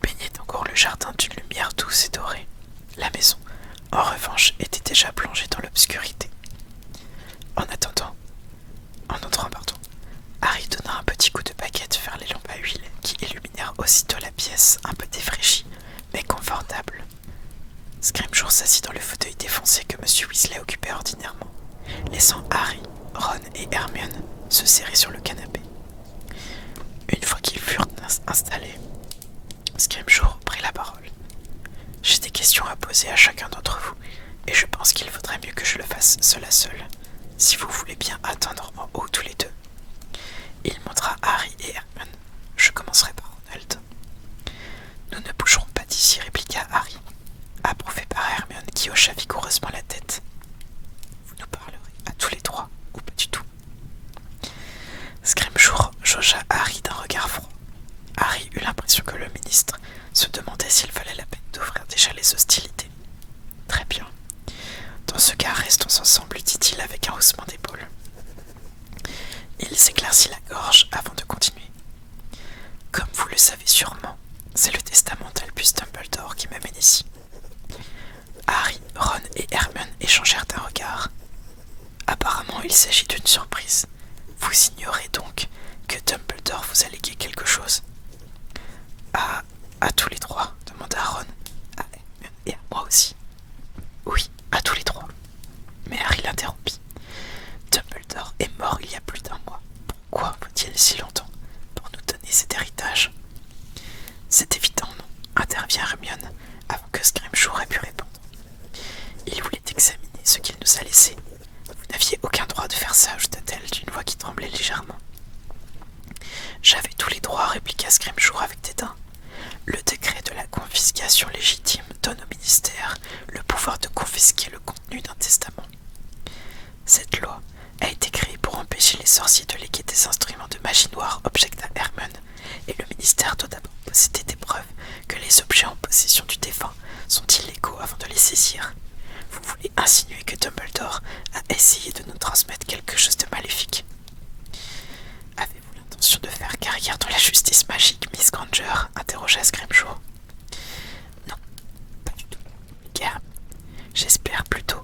A: baignait encore le jardin d'une lumière douce et dorée. La maison, en revanche, était déjà plongée dans l'obscurité. En entrant, Harry donna un petit coup de baguette vers les lampes à huile qui illuminèrent aussitôt la pièce un peu défraîchie, mais confortable. Scrimgeour s'assit dans le fauteuil défoncé que M. Weasley occupait ordinairement, laissant Harry, Ron et Hermione se serrer sur le canapé. Une fois qu'ils furent installés, Scrimgeour prit la parole. « J'ai des questions à poser à chacun d'entre vous, et je pense qu'il vaudrait mieux que je le fasse seul à seul, si vous voulez bien attendre en haut tous les deux. » Il montra Harry et Hermione. « Je commencerai par Ronald. »« Nous ne bougerons pas d'ici, répliqua Harry, approuvé par Hermione qui hocha vigoureusement la tête. « Vous nous parlerez à tous les trois, ou pas du tout. » Scrimgeour jaugea Harry d'un regard froid. Harry eut l'impression que le ministre se demandait s'il valait la peine d'ouvrir déjà les hostilités. « Très bien. Dans ce cas, restons ensemble, dit-il avec un haussement d'épaule. Il s'éclaircit la gorge avant de continuer. Comme vous le savez sûrement, c'est le testament d'Albus Dumbledore qui m'amène ici. Harry, Ron et Hermione échangèrent un regard. Apparemment, il s'agit d'une surprise. Vous ignorez donc que Dumbledore vous a légué quelque chose. À tous les trois, demanda Ron. À Hermione et à moi aussi. Oui, à tous les trois. Mais Harry l'interrompit. Dumbledore est mort il y a plus d'un mois. Pourquoi faut-il si longtemps pour nous donner cet héritage? C'est évident, non, intervient Hermione avant que Scrimgeour ait pu répondre. Il voulait examiner ce qu'il nous a laissé. Vous n'aviez aucun droit de faire ça, ajouta-t-elle d'une voix qui tremblait légèrement. J'avais tous les droits, répliqua Scrimgeour avec dédain. Le décret de la confiscation légitime donne au ministère le pouvoir de confisquer le contenu d'un possession du défunt sont illégaux avant de les saisir. Vous voulez insinuer que Dumbledore a essayé de nous transmettre quelque chose de maléfique? Avez-vous l'intention de faire carrière dans la justice magique, Miss Granger? Interrogea Scrimgeour. Non, pas du tout. Car j'espère plutôt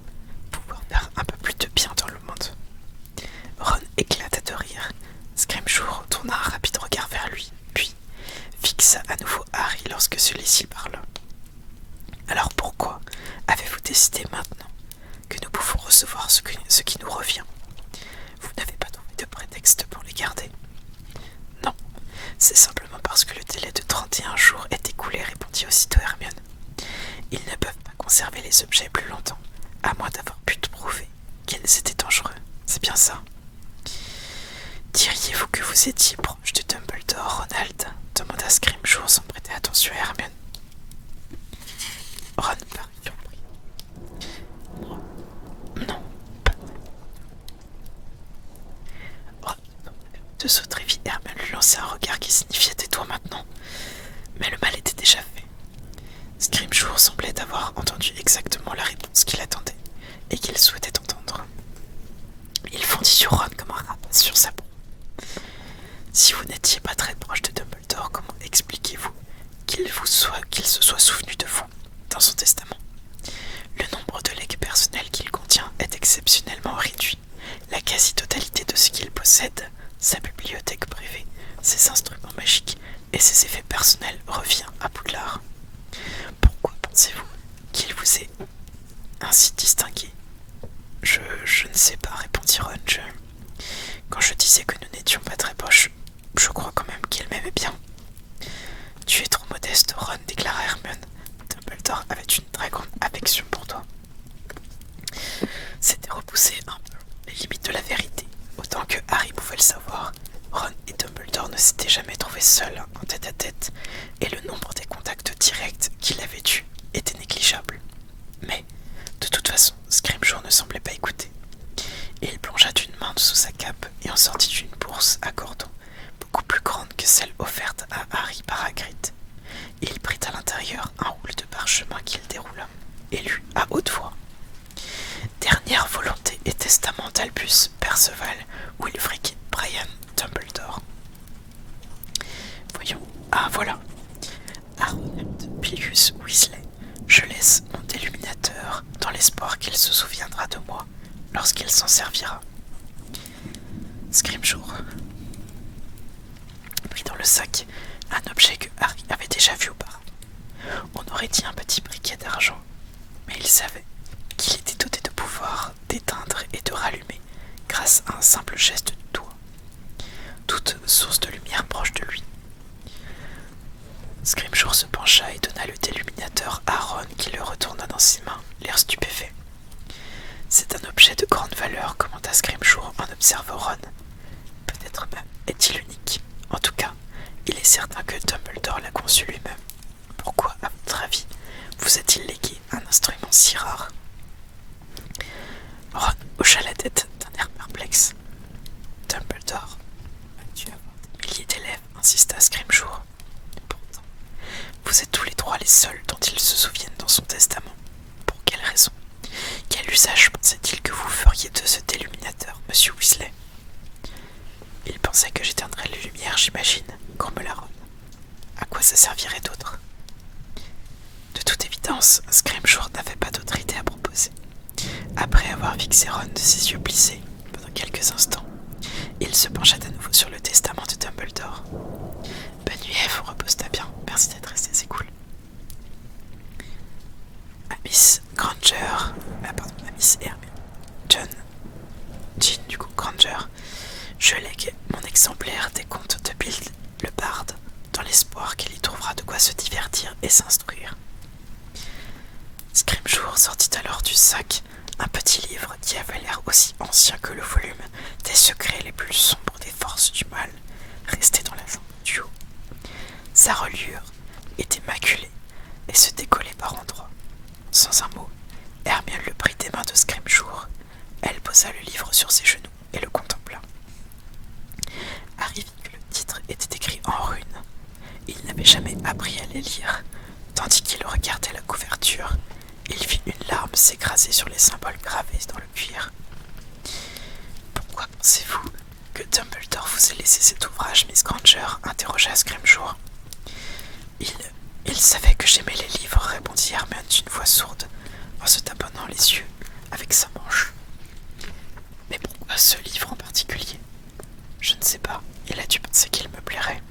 A: pouvoir faire un peu plus de bien dans le monde. Ron éclata de rire. Scrimgeour tourna un rapide regard vers lui, puis fixa à nouveau Harry lorsque celui-ci parla. Alors pourquoi avez-vous décidé maintenant que nous pouvons recevoir ce qui nous revient? Vous n'avez pas trouvé de prétexte pour les garder? Non, c'est simplement parce que le délai de 31 jours est écoulé, répondit aussitôt Hermione. Ils ne peuvent pas conserver les objets plus longtemps, à moins d'avoir pu prouver qu'ils étaient dangereux. C'est bien ça. Diriez-vous que vous étiez proche de Dumbledore, Ronald? Demanda Scrimgeour sans prêter attention à Hermione. Ron parut surpris. Moi? Non, pas. Ron de saut très vite. Hermione lui lança un regard qui signifiait tais-toi maintenant. Mais le mal était déjà fait. Scrimgeour semblait avoir entendu exactement la réponse qu'il attendait et qu'il souhaitait entendre. Il fondit sur Ron comme un rapace sur sa peau. Si vous n'étiez pas très proche de Dumbledore, comment expliquez-vous qu'il se soit souvenu de vous dans son testament? Le nombre de legs personnels qu'il contient est exceptionnellement réduit. La quasi-totalité de ce qu'il possède, sa bibliothèque privée, ses instruments magiques et ses effets personnels revient à Poudlard. Pourquoi pensez-vous qu'il vous ait ainsi distingué? Je ne sais pas, répondit Ron. Quand je disais que nous n'étions pas très proches, je crois quand même qu'il m'aimait bien. Tu es trop modeste, Ron, déclara Hermione. Dumbledore avait une très grande affection pour toi. C'était repousser un peu les limites de la vérité. Autant que Harry pouvait le savoir, Ron et Dumbledore ne s'étaient jamais trouvés seuls en tête-à-tête, et le nombre des contacts directs qu'il avait eus était négligeable. Mais, de toute façon, Scrimgeour ne semblait pas écouter. Il plongea d'une main sous sa cape et en sortit une bourse à cordon, beaucoup plus grande que celle offerte à Harry par Hagrid. Il prit à l'intérieur un roule de parchemin qu'il déroula et lut à haute voix. Dernière volonté et testament d'Albus Perceval Wulfric Brian Dumbledore. Voyons. Ah, voilà. À Ronald Pilius Weasley, je laisse mon déluminateur dans l'espoir qu'il se souviendra de moi lorsqu'il s'en servira. Scrimgeour prit dans le sac un objet que Harry avait déjà vu auparavant. On aurait dit un petit briquet d'argent, mais il savait qu'il était doté de pouvoir d'éteindre et de rallumer grâce à un simple geste de doigt. Toute source de lumière proche de lui. Scrimgeour se pencha et donna le déluminateur à Ron qui le retourna dans ses mains, l'air stupéfait. C'est un objet de grande valeur, commenta Scrimgeour en observant Ron. Peut-être même est-il unique. En tout cas, il est certain que Dumbledore l'a conçu lui-même. Pourquoi, à votre avis, vous a-t-il légué un instrument si rare? Ron hocha la tête d'un air perplexe. Dumbledore a dû avoir des milliers d'élèves, insista Scrimgeour. Pourtant, vous êtes tous les trois les seuls dont il se souvienne dans son testament. Pour quelle raison? Quel usage pensait-il que vous feriez de ce déluminateur, monsieur Weasley? Il pensait que j'éteindrais les lumières, j'imagine, grommela Ron. À quoi ça servirait d'autre? De toute évidence, Scrimgeour n'avait pas d'autre idée à proposer. Après avoir fixé Ron de ses yeux plissés pendant quelques instants, il se pencha à nouveau sur le testament de Dumbledore. Bonne nuit, vous repose-ta bien. Merci d'être resté, c'est cool. À Miss Granger, à Miss Hermione, Jean du coup Granger, je lègue mon exemplaire des contes de Bill le Barde dans l'espoir qu'elle y trouvera de quoi se divertir et s'instruire. Scrimgeour sortit alors du sac un petit livre qui avait l'air aussi ancien que le volume des secrets les plus sombres des forces du mal, resté dans la jambe du haut. Sa reliure était maculée et se décollait par endroits. Sans un mot, Hermione le prit des mains de Scrimgeour. Elle posa le livre sur ses genoux et le contempla. Harry vit que le titre était écrit en runes. Il n'avait jamais appris à les lire, Tandis qu'il regardait la couverture, il vit une larme s'écraser sur les symboles gravés dans le cuir. Pourquoi pensez-vous que Dumbledore vous ait laissé cet ouvrage, Miss Granger interrogea Scrimgeour. Il savait que j'aimais les livres, répondit Hermione d'une voix sourde, en se taponnant les yeux avec sa manche. Mais pourquoi ce livre en particulier? Je ne sais pas, il a dû penser qu'il me plairait.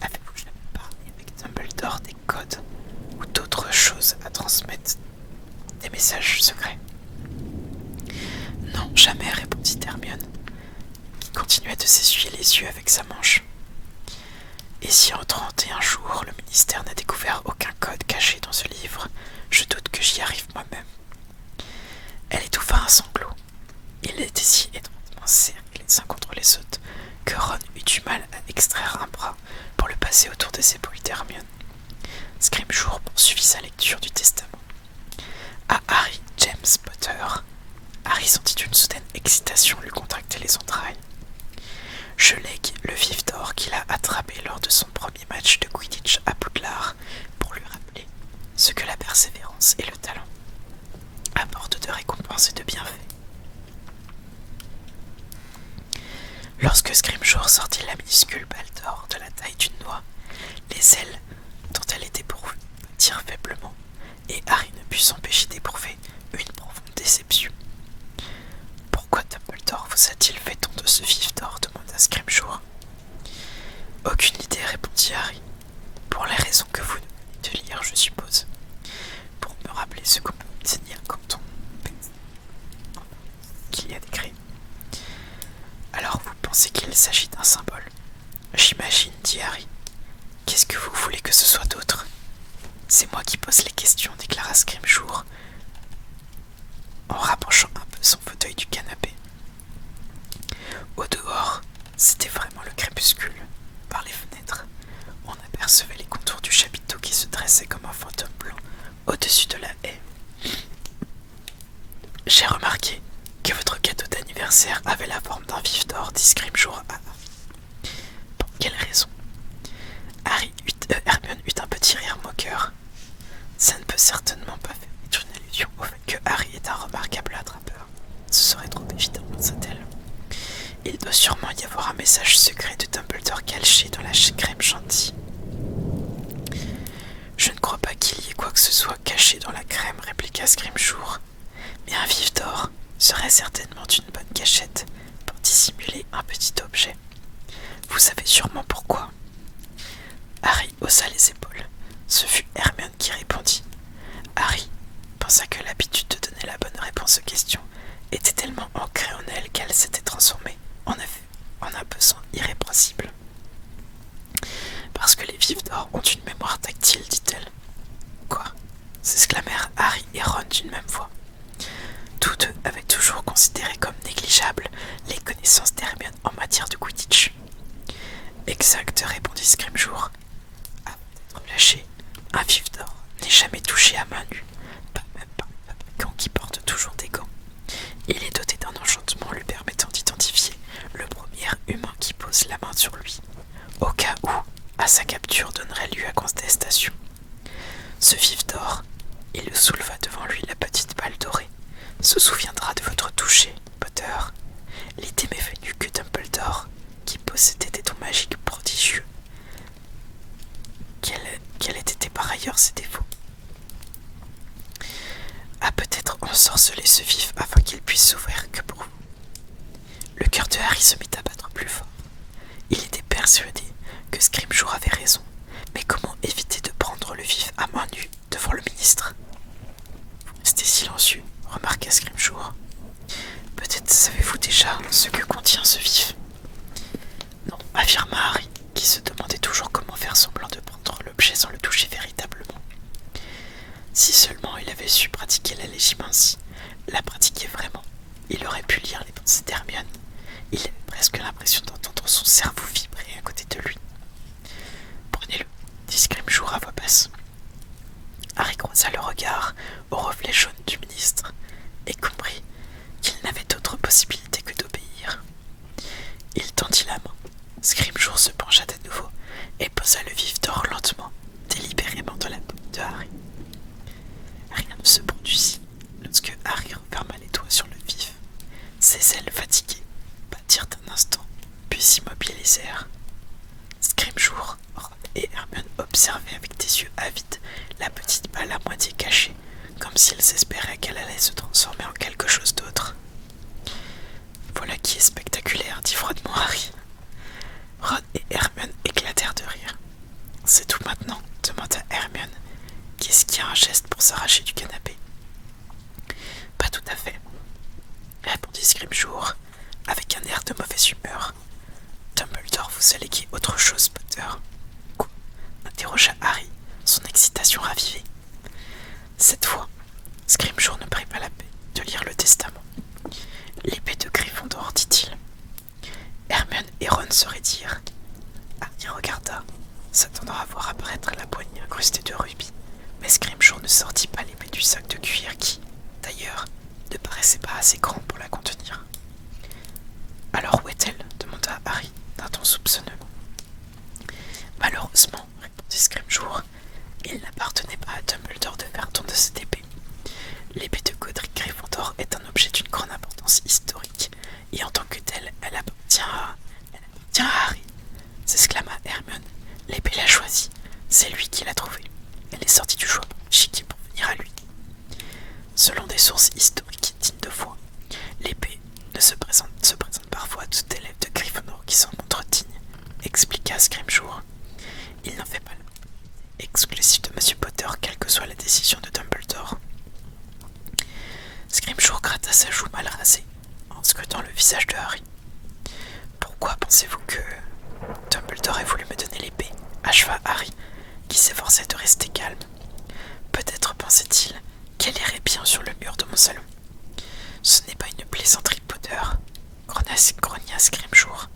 A: Avez-vous jamais parlé avec Dumbledore des codes ou d'autres choses à transmettre, des messages secrets? Non, jamais, répondit Hermione, qui continuait de s'essuyer les yeux avec sa manche. Et si en 31 jours le ministère n'a découvert aucun code caché dans ce livre, je doute que j'y arrive moi-même. Elle étouffa un sanglot. Il était si étroitement serré les uns contre les autres que Ron eut du mal à extraire un bras pour le passer autour des épaules d'Hermione. Scrimgeour poursuivit sa lecture du testament. À Harry James Potter. Harry sentit une soudaine excitation lui contracter les entrailles. Je lègue le vif d'or qu'il a attrapé lors de son premier match de Quidditch à Poudlard pour lui rappeler ce que la persévérance et le talent apportent de récompenses et de bienfaits. Lorsque Scrimgeour sortit la minuscule balle d'or de la taille d'une noix, les ailes dont elle était pourvue battirent faiblement, et Harry ne put s'empêcher d'éprouver une profonde déception. Pourquoi Dumbledore vous a-t-il fait don de ce vif d'or demanda Scrimgeour. Aucune idée, répondit Harry. Pour les raisons que vous venez de lire, je suppose. Pour me rappeler ce qu'on peut obtenir quand on pèse qu'il y a décrit. Alors vous pensez qu'il s'agit d'un symbole? J'imagine, dit Harry. Qu'est-ce que vous voulez que ce soit d'autre? C'est moi qui pose les questions, déclara Scrimgeour, en rapprochant un peu son fauteuil du canapé. Au dehors, c'était vraiment le crépuscule. Par les fenêtres, on apercevait les contours du chapiteau qui se dressait comme un fantôme blanc au-dessus de la haie. J'ai remarqué que votre cadeau d'anniversaire avait la forme d'un vif d'or, dit Scrimgeour à Harry. Pour quelle raison? Hermione eut un petit rire moqueur. Ça ne peut certainement pas faire une allusion au fait que Harry est un remarquable attrapeur. Ce serait trop évident, pensa-t-elle. Il doit sûrement y avoir un message secret de Dumbledore caché dans la crème chantilly. Je ne crois pas qu'il y ait quoi que ce soit caché dans la crème, répliqua Scrimgeour. Mais un vif d'or serait certainement une bonne cachette pour dissimuler un petit objet. Vous savez sûrement pourquoi. Harry haussa les épaules. Ce fut Hermione qui répondit. Harry pensa que l'habitude de donner la bonne réponse aux questions était tellement ancrée en elle qu'elle s'était transformée en un besoin irrépressible. Parce que les vifs d'or ont une mémoire tactile, dit-elle. Quoi? S'exclamèrent Harry et Ron d'une même voix. Tous deux avaient toujours considéré comme négligeables les connaissances d'Hermione en matière de Quidditch. Exact, répondit Scrimgeour. Avant d'être lâché, un vif d'or n'est jamais touché à main nue, pas même par le fabricant qui porte toujours des gants. Il est doté d'un enchantement lui permettant d'identifier le premier humain qui pose la main sur lui, au cas où, à sa capture donnerait lieu à contestation. Ce vif d'or, il le souleva devant lui la petite balle dorée, se souviendra de votre toucher, Potter. L'idée m'est venue que Dumbledore, qui possédait des dons magiques prodigieux, quels aient été par ailleurs ses défauts, a peut-être ensorcelé ce vif afin qu'il puisse s'ouvrir que pour vous. Le cœur de Harry se mit à battre plus fort. Il était persuadé que Scrimgeour avait raison, mais comment éviter de prendre le vif à main nue devant le ministre? Vous restez silencieux, remarqua Scrimgeour. Peut-être savez-vous déjà ce que contient ce vif? Non, affirma Harry, qui se demandait toujours comment faire semblant de prendre l'objet sans le toucher véritablement. Si seulement il avait su pratiquer la légimancie, la pratiquer vraiment, il aurait pu lire les pensées d'Hermione. Il avait presque l'impression d'entendre son cerveau vibrer à côté de lui. Prenez-le, dit Scrimgeour à voix basse. Harry croisa le regard au reflet jaune du ministre et comprit qu'il n'avait d'autre possibilité que d'obéir. Il tendit la main. Scrimgeour se pencha de nouveau et posa le vif d'or lentement, délibérément dans la de Harry. Rien ne se produisit lorsque Harry referma les doigts sur le vif. Ses ailes fatiguées battirent un instant, puis s'immobilisèrent. Scrimgeour, Ron et Hermione observaient avec des yeux avides la petite balle à moitié cachée, comme s'ils espéraient qu'elle allait se transformer en quelque chose d'autre. Voilà qui est spectaculaire, dit froidement Harry. Ron et Hermione éclatèrent de rire. C'est tout maintenant, demanda Hermione, qui esquissa un geste pour s'arracher du canapé. Pas tout à fait, répondit Scrimgeour, avec un air de mauvaise humeur. Dumbledore vous a légué autre chose, Potter. Quoi? Interrogea Harry, son excitation ravivée. Cette fois, Scrimgeour ne prit pas la peine de lire le testament. L'épée de Gryffondor, dit-il. Hermione et Ron se raidirent. Harry regarda, s'attendant à voir apparaître la poignée incrustée de rubis, mais Scrimgeour ne sortit pas l'épée du sac de cuir qui, d'ailleurs, ne paraissait pas assez grand pour la contenir. Alors où est-elle? Demanda Harry d'un ton soupçonneux. Malheureusement, répondit Scrimgeour, il n'appartenait pas à Dumbledore de faire don de cette épée. L'épée de Godric Gryffondor est un objet d'une grande importance historique, et en tant que telle, elle appartient à Harry, s'exclama Hermione. L'épée l'a choisie, c'est lui qui l'a trouvée. Elle est sortie du joie chiquier pour venir à lui. Selon des sources historiques dignes de foi, l'épée se présente parfois à tout élève de Gryffondor qui s'en montre digne, expliqua Scrimgeour. Il n'en fait pas exclusif de Monsieur Potter, quelle que soit la décision de Dumbledore. Scrimgeour gratta sa joue mal rasée, en scrutant le visage de Harry. Pourquoi pensez-vous que Dumbledore ait voulu me donner l'épée? Acheva Harry, qui s'efforçait de rester calme. Peut-être pensait-il qu'elle irait bien sur le mur de mon salon. Ce n'est pas une plaisanterie, Potter, grogna Scrimgeour.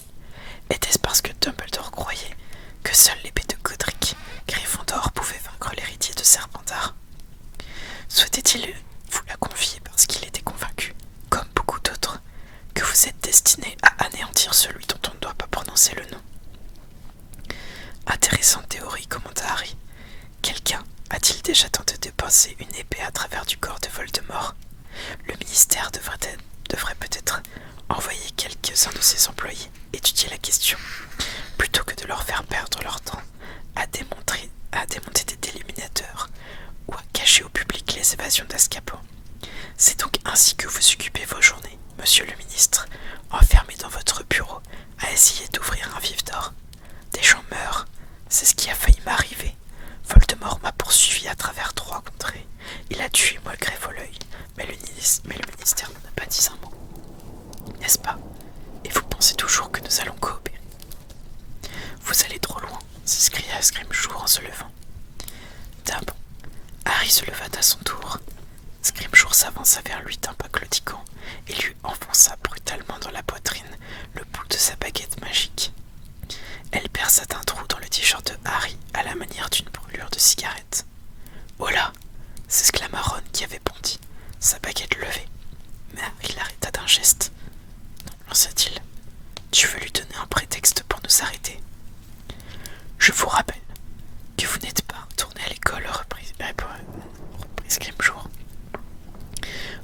A: Était-ce parce que Dumbledore croyait que seule l'épée de Godric Gryffondor pouvait vaincre l'héritier de Serpentard? Souhaitait-il vous la confier parce qu'il était convaincu, comme beaucoup d'autres, que vous êtes destiné à anéantir celui dont on ne doit pas prononcer le nom? Intéressante théorie, commenta Harry. Quelqu'un a-t-il déjà tenté de passer une épée à travers du corps de Voldemort? Le ministère devrait peut-être envoyer quelques-uns de ses employés étudier la question, plutôt que de leur faire perdre leur temps à démonter des déluminateurs ou à cacher au public les évasions d'Azkaban. C'est donc ainsi que vous occupez vos journées, monsieur le ministre, enfermé dans votre bureau à essayer d'ouvrir un vif d'or. Des gens meurent, c'est ce qui a failli m'arriver. Voldemort m'a poursuivi à travers 3 contrées. Il a tué moi le greffe au l'œil, mais le ministère n'en a pas dit un mot. N'est-ce pas? Et vous pensez toujours que nous allons coopérer? Vous allez trop loin, s'écria Scrimgeour en se levant. D'un bond, Harry se leva à son tour. Scrimgeour s'avança vers lui d'un pas claudiquant et lui enfonça brutalement dans la poitrine le bout de sa baguette magique. Elle perça d'un trou dans le t-shirt de Harry à la manière d'une brûlure de cigarette. « Oh là !» s'exclama Ron qui avait bondi, sa baguette levée. Mais Harry l'arrêta d'un geste. « Non, lança-t-il. Tu veux lui donner un prétexte pour nous arrêter? Je vous rappelle que vous n'êtes pas retourné à l'école, reprit Scrimgeour,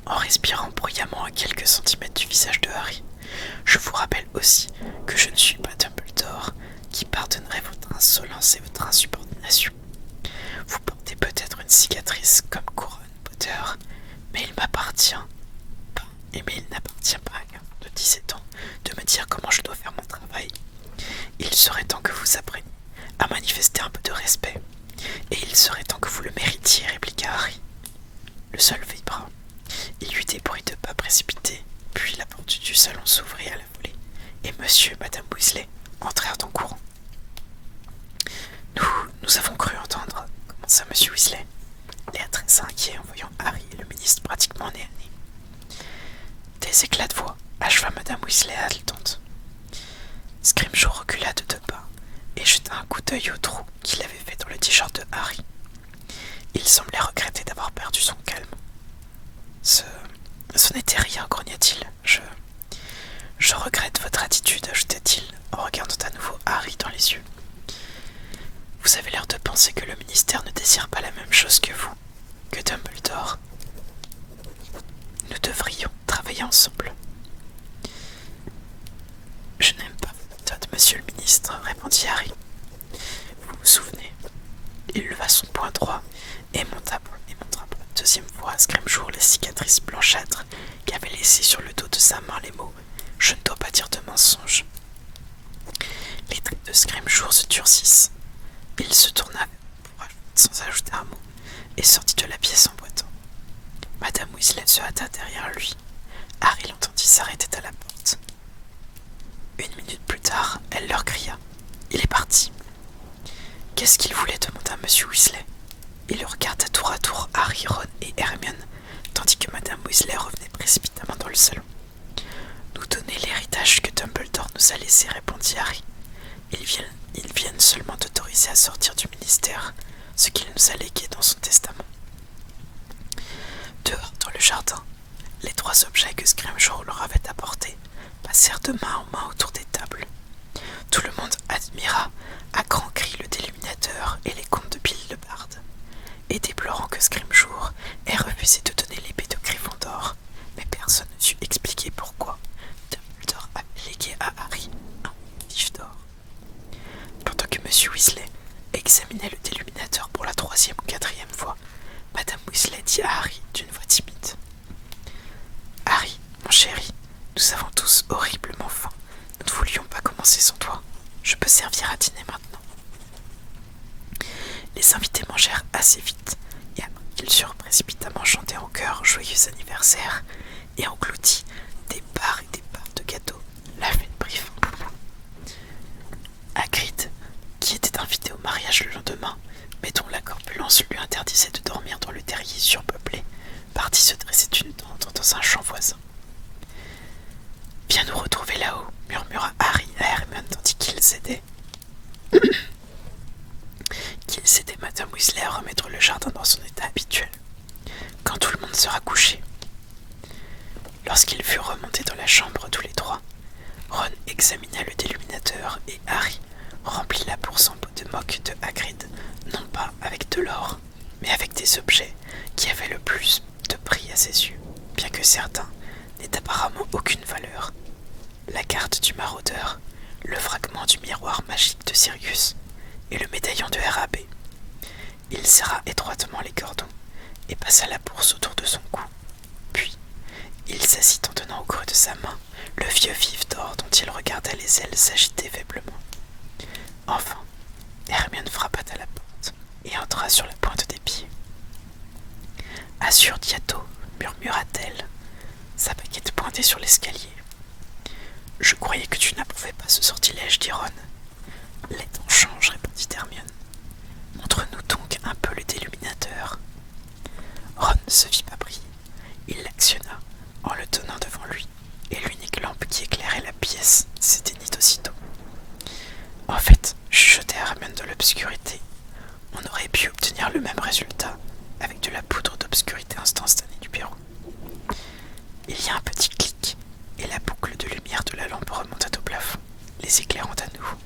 A: en respirant bruyamment à quelques centimètres du visage de Harry. Je vous rappelle aussi que je ne suis pas Dumbledore, qui pardonnerait votre insolence et votre insubordination. Vous portez peut-être une cicatrice comme couronne, Potter, mais il n'appartient pas à un garçon de 17 ans de me dire comment je dois faire mon travail. Il serait temps que vous appreniez à manifester un peu de respect, et il serait temps que vous le méritiez, répliqua Harry. Le sol vibra. Il y eut des bruits de pas précipités, puis la porte du salon s'ouvrit à la volée, et monsieur et madame Weasley entrèrent en courant. Nous avons cru entendre, commença monsieur Weasley, l'air très inquiet en voyant Harry et le ministre pratiquement nez à nez. Des éclats de voix, acheva madame Weasley haletante. Scrimgeour recula de 2 pas et jeta un coup d'œil au trou qu'il avait fait dans le t-shirt de Harry. Il semblait regretter d'avoir perdu son calme. Ce n'était rien, grogna-t-il. Je regrette votre attitude, ajouta-t-il en regardant à nouveau Harry dans les yeux. Vous avez l'air de penser que le ministère ne désire pas la même chose que vous, que Dumbledore. Nous devrions travailler ensemble. Je n'aime pas vos méthodes, monsieur le ministre, répondit Harry. Vous vous souvenez? Il leva son poing droit et montra pour la deuxième fois à Scrimgeour les cicatrices blanchâtres qu'avait laissées sur le dos de sa main les mots « Je ne dois pas dire de mensonge ». Les traits de Scrimgeour se durcissent. Il se tourna sans ajouter un mot et sortit de la pièce en boitant. Madame Weasley se hâta derrière lui. Harry l'entendit s'arrêter à la porte. 1 minute plus tard, elle leur cria « Il est parti !» Qu'est-ce qu'il voulait demanda monsieur Weasley. Il regarda tour à tour Harry, Ron et Hermione, tandis que madame Weasley revenait précipitamment dans le salon. « Nous donner l'héritage que Dumbledore nous a laissé, répondit Harry. Ils viennent seulement t'autoriser à sortir du ministère, ce qu'il nous a légué dans son testament. » Dehors, dans le jardin, les 3 objets que Scrimgeour leur avait apportés passèrent de main en main autour des tables. Tout le monde admira à grands cris le déluminateur et les contes de Bill le barde, et déplorant que Scrimgeour ait refusé de donner l'épée de Gryffondor, mais personne ne sut expliquer pourquoi Dumbledore avait légué à Harry un vif d'or. Pendant que monsieur Weasley examinait le déluminateur pour la 3e ou 4e fois, madame Weasley dit à Harry d'une voix timide. « Harry, mon chéri, nous avons tous horriblement faim. Nous ne voulions pas commencer sans toi. Je peux servir à dîner maintenant. » Les invités mangèrent assez vite, et après qu'ils eurent précipitamment chanté en chœur « Joyeux anniversaire » et englouti des barres et des barres de gâteaux, la fête prit fin. Hagrid, qui était invité au mariage le lendemain, mais dont la corpulence lui interdisait de dormir dans le terrier surpeuplé, partit se dresser une tente dans un champ voisin. « Viens nous retrouver là-haut » murmura Harry à Hermione tandis qu'ils aidaient madame Weasley à remettre le jardin dans son état habituel, quand tout le monde sera couché. Lorsqu'ils furent remontés dans la chambre tous les 3, Ron examina le déluminateur et Harry remplit la bourse en peau de moque de Hagrid, non pas avec de l'or, mais avec des objets qui avaient le plus de prix à ses yeux, bien que certains n'aient apparemment aucune valeur. La carte du maraudeur, le fragment du miroir magique de Sirius et le médaillon de RAB. Il serra étroitement les cordons et passa la bourse autour de son cou. Puis, il s'assit en tenant au creux de sa main le vieux vif d'or dont il regardait les ailes s'agiter faiblement. Enfin, Hermione frappa à la porte et entra sur la pointe des pieds. « Assure Diato, murmura-t-elle, sa baguette pointée sur l'escalier. « Je croyais que tu n'approuvais pas ce sortilège, dit Ron. »« Les temps changent, répondit Hermione. Montre-nous donc un peu le déluminateur. » Ron ne se fit pas prier. Il l'actionna en le tenant devant lui, et l'unique lampe qui éclairait la pièce s'éteignit aussitôt. En fait, chuchotait Hermione de l'obscurité, on aurait pu obtenir le même résultat avec de la poudre d'obscurité instantanée du Pérou. Il y a un petit clic, et la boucle de lumière de la lampe remonta au plafond, les éclairant à nouveau.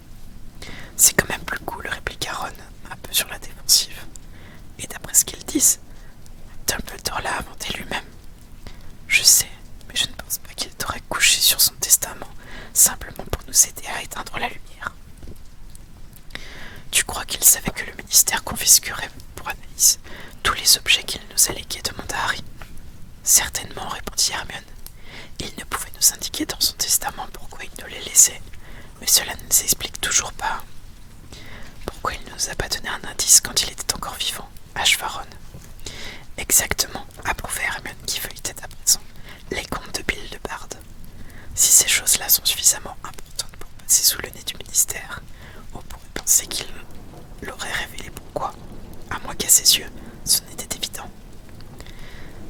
A: C'est quand même plus cool, répliqua Ron, un peu sur la défensive. Et d'après ce qu'ils disent, Dumbledore l'a inventé lui-même. Je sais, mais je ne pense pas qu'il t'aurait couché sur son testament simplement pour nous aider à éteindre la lumière. Tu crois qu'il savait que le ministère confisquerait pour Anaïs tous les objets qu'il nous a légués, demanda Harry. Certainement, répondit Hermione. Il ne pouvait nous indiquer dans son testament pourquoi il nous les laissait, mais cela ne s'explique toujours pas. Pourquoi il ne nous a pas donné un indice quand il était encore vivant, acheva Ron. Exactement, approuva Hermione qui feuilletait à présent les contes de Bill le barde. Si ces choses-là sont suffisamment importantes pour passer sous le nez du ministère, on pourrait penser qu'il l'aurait révélé pourquoi, à moins qu'à ses yeux, ce n'était évident.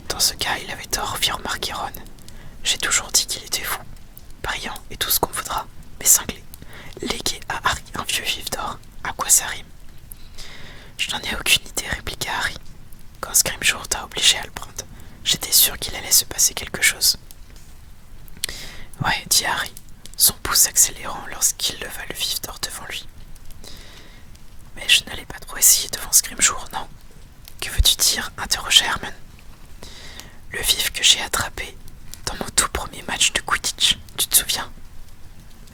A: Dans ce cas, il avait tort, fit remarquer Ron. J'ai toujours dit qu'il était fou, brillant et tout ce qu'on voudra, mais cinglé. Léguer à Harry un vieux vif d'or, à quoi ça rime? Je n'en ai aucune idée, répliqua Harry. Quand Scrimgeour t'a obligé à le prendre, j'étais sûr qu'il allait se passer quelque chose. Ouais, dit Harry, son pouce accélérant lorsqu'il leva le vif d'or devant lui. Mais je n'allais pas trop essayer devant Scrimgeour, non? Que veux-tu interrogea Hermione. Le vif que j'ai attrapé dans mon tout premier match de Quidditch, tu te souviens?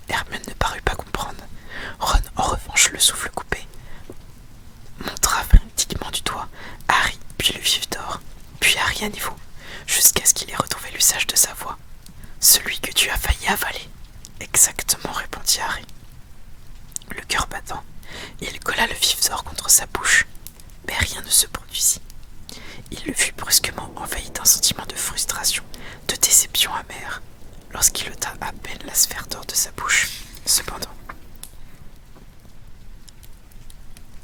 A: Hermione ne parut pas comprendre. Ron, en revanche, le souffle coupé, montra frénétiquement du doigt Harry, puis le vif d'or, puis Harry à nouveau, jusqu'à ce qu'il ait retrouvé l'usage de sa voix. Celui que tu as failli avaler. Exactement, répondit Harry. Le cœur battant, il colla le vif d'or contre sa bouche, mais rien ne se produisit. Il le fut brusquement envahi d'un sentiment de frustration, de déception amère, lorsqu'il ôta à peine la sphère d'or de sa bouche. Cependant,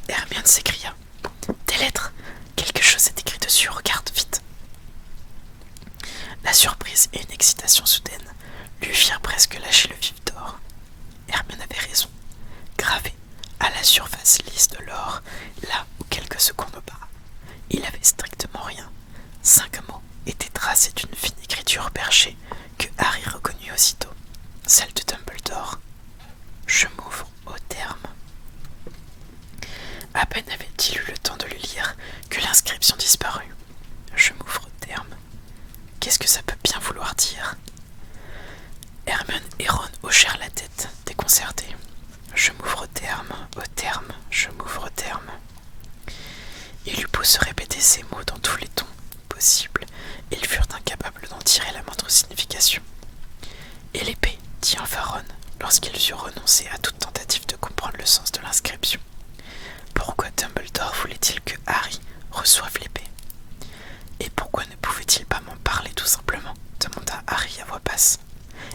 A: Hermione s'écria. Des lettres! Quelque chose est écrit dessus, regarde vite! La surprise et une excitation soudaine lui firent presque lâcher le vif d'or. Hermione avait raison. Gravé à la surface lisse de l'or, là où quelques secondes auparavant, il avait strictement rien. 5 mots étaient tracés d'une fine écriture perchée que Harry reconnut aussitôt, celle de Dumbledore. Je m'ouvre au terme. À peine avait-il eu le temps de le lire que l'inscription disparut. Je m'ouvre au terme. Qu'est-ce que ça peut bien vouloir dire? Hermione et Ron hochèrent la tête, déconcertés. Je m'ouvre au terme, je m'ouvre au terme. Il eut beau se répéter ces mots dans tous les tons possibles, ils furent incapables d'en tirer la moindre signification. Et l'épée, dit enfin Ron, lorsqu'ils eurent renoncé à toute tentative de comprendre le sens de l'inscription. Pourquoi Dumbledore voulait-il que Harry reçoive l'épée? Et pourquoi ne pouvait-il pas m'en parler tout simplement? Demanda Harry à voix basse.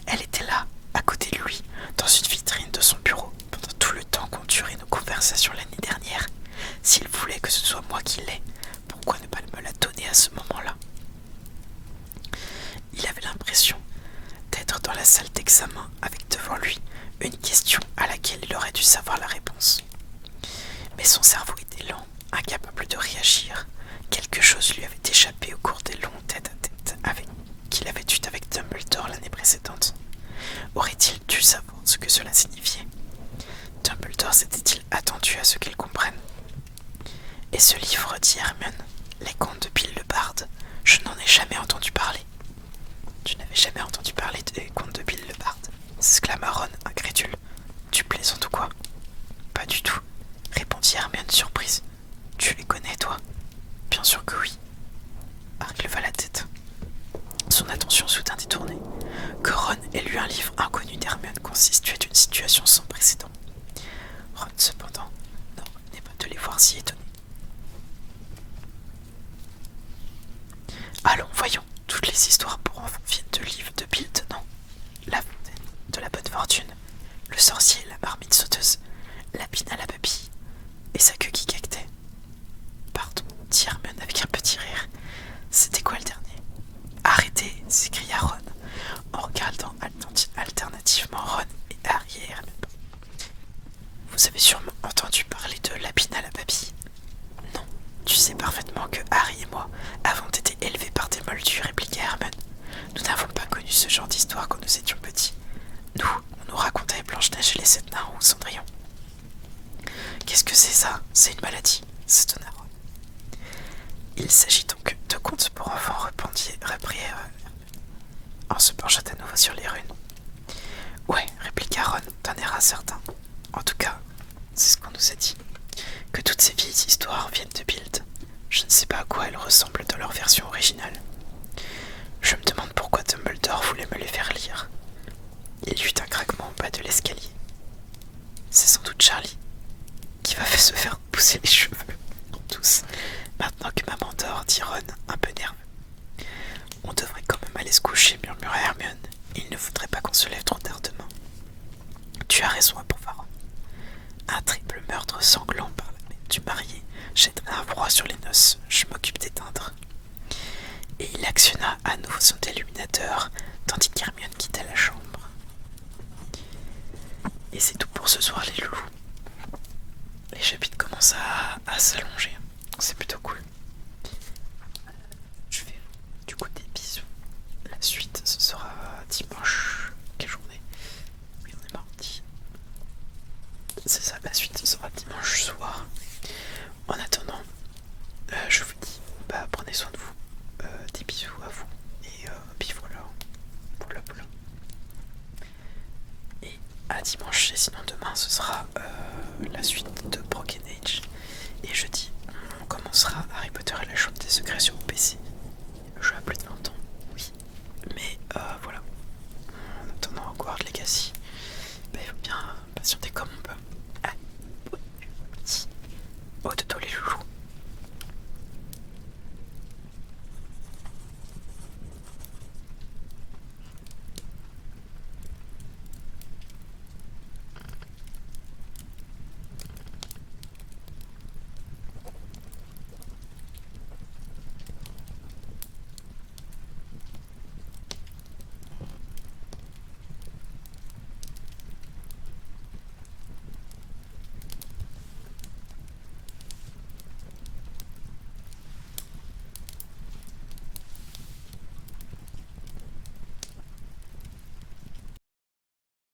A: Elle était là, à côté de lui, dans une vitrine de son bureau, pendant tout le temps qu'ont duré nos conversations l'année dernière. S'il voulait que ce soit moi qui l'ai, pourquoi ne pas me la donner à ce moment-là? Il avait l'impression d'être dans la salle d'examen avec devant lui une question à laquelle il aurait dû savoir la réponse. Mais son cerveau était lent, incapable de réagir. Quelque chose lui avait échappé au cours des longs tête-à-tête qu'il avait eu avec Dumbledore l'année précédente. Aurait-il dû savoir ce que cela signifiait? Dumbledore s'était-il attendu à ce qu'il comprenne? Et ce livre, dit Hermione, les contes de Bill le Barde, je n'en ai jamais entendu parler. Tu n'avais jamais entendu parler des contes de Bill le Barde? S'exclama Ron, incrédule. Tu plaisantes ou quoi? Pas du tout, répondit Hermione surprise. Tu les connais, toi? Bien sûr que oui. Harry leva la tête. Son attention soudain détournée. Que Ron ait lu un livre inconnu d'Hermione constituait une situation sans précédent. Ron, cependant, ne revenait pas de les voir si étonnés. Allons, voyons, toutes les histoires pour enfants viennent de livres de Bill Tenant. La fontaine de la bonne fortune, le sorcier, la marmite sauteuse, la pine à la papille, et sa queue qui caquetait. Pardon, dit Hermione avec un petit rire. C'était quoi le dernier? Arrêtez, s'écria Ron, en regardant alternativement Ron et Harry et Hermione. Vous avez sûrement entendu parler de Lapine à la papille? Non, tu sais parfaitement que Harry et moi avons été élevés par des moldus, répliqua Hermione. Nous n'avons pas connu ce genre d'histoire quand nous étions petits. Nous, on nous racontait Blanche-Neige et les 7 nains ou Cendrillon. Qu'est-ce que c'est ça? C'est une maladie, s'étonna Ron. Il s'agit donc de contes pour enfants, reprit en se penchant à nouveau sur les runes. Ouais, répliqua Ron d'un air incertain. En tout cas, c'est ce qu'on nous a dit. Que toutes ces vieilles histoires viennent de Bild. Je ne sais pas à quoi elles ressemblent dans leur version originale. Je me demande pourquoi Dumbledore voulait me les faire lire. Il y eut un craquement au bas de l'escalier. C'est sans doute Charlie qui va se faire pousser les cheveux. Tous. Maintenant que maman dort, dit Ron, un peu nerveux. On devrait quand même aller se coucher, murmura Hermione. Il ne faudrait pas qu'on se lève trop tard demain. Tu as raison, approuva Ron. Un triple meurtre sanglant par la main du marié jetterait un froid sur les noces. Je m'occupe d'éteindre. Et il actionna à nouveau son illuminateur, tandis qu'Hermione quitta la chambre. Et c'est tout pour ce soir, les loulous. Les chapitres commencent à s'allonger. C'est plutôt cool. Je fais du coup des bisous. La suite, ce sera dimanche. Quelle journée? Oui, on est mardi. C'est ça, la suite, ce sera dimanche soir. En attendant, je vous dis, prenez prenez soin de vous. Des bisous à vous. Et puis voilà. Voilà. Et à dimanche, et sinon demain ce sera la suite de Broken Age. Et jeudi, on commencera Harry Potter et la Chambre des Secrets sur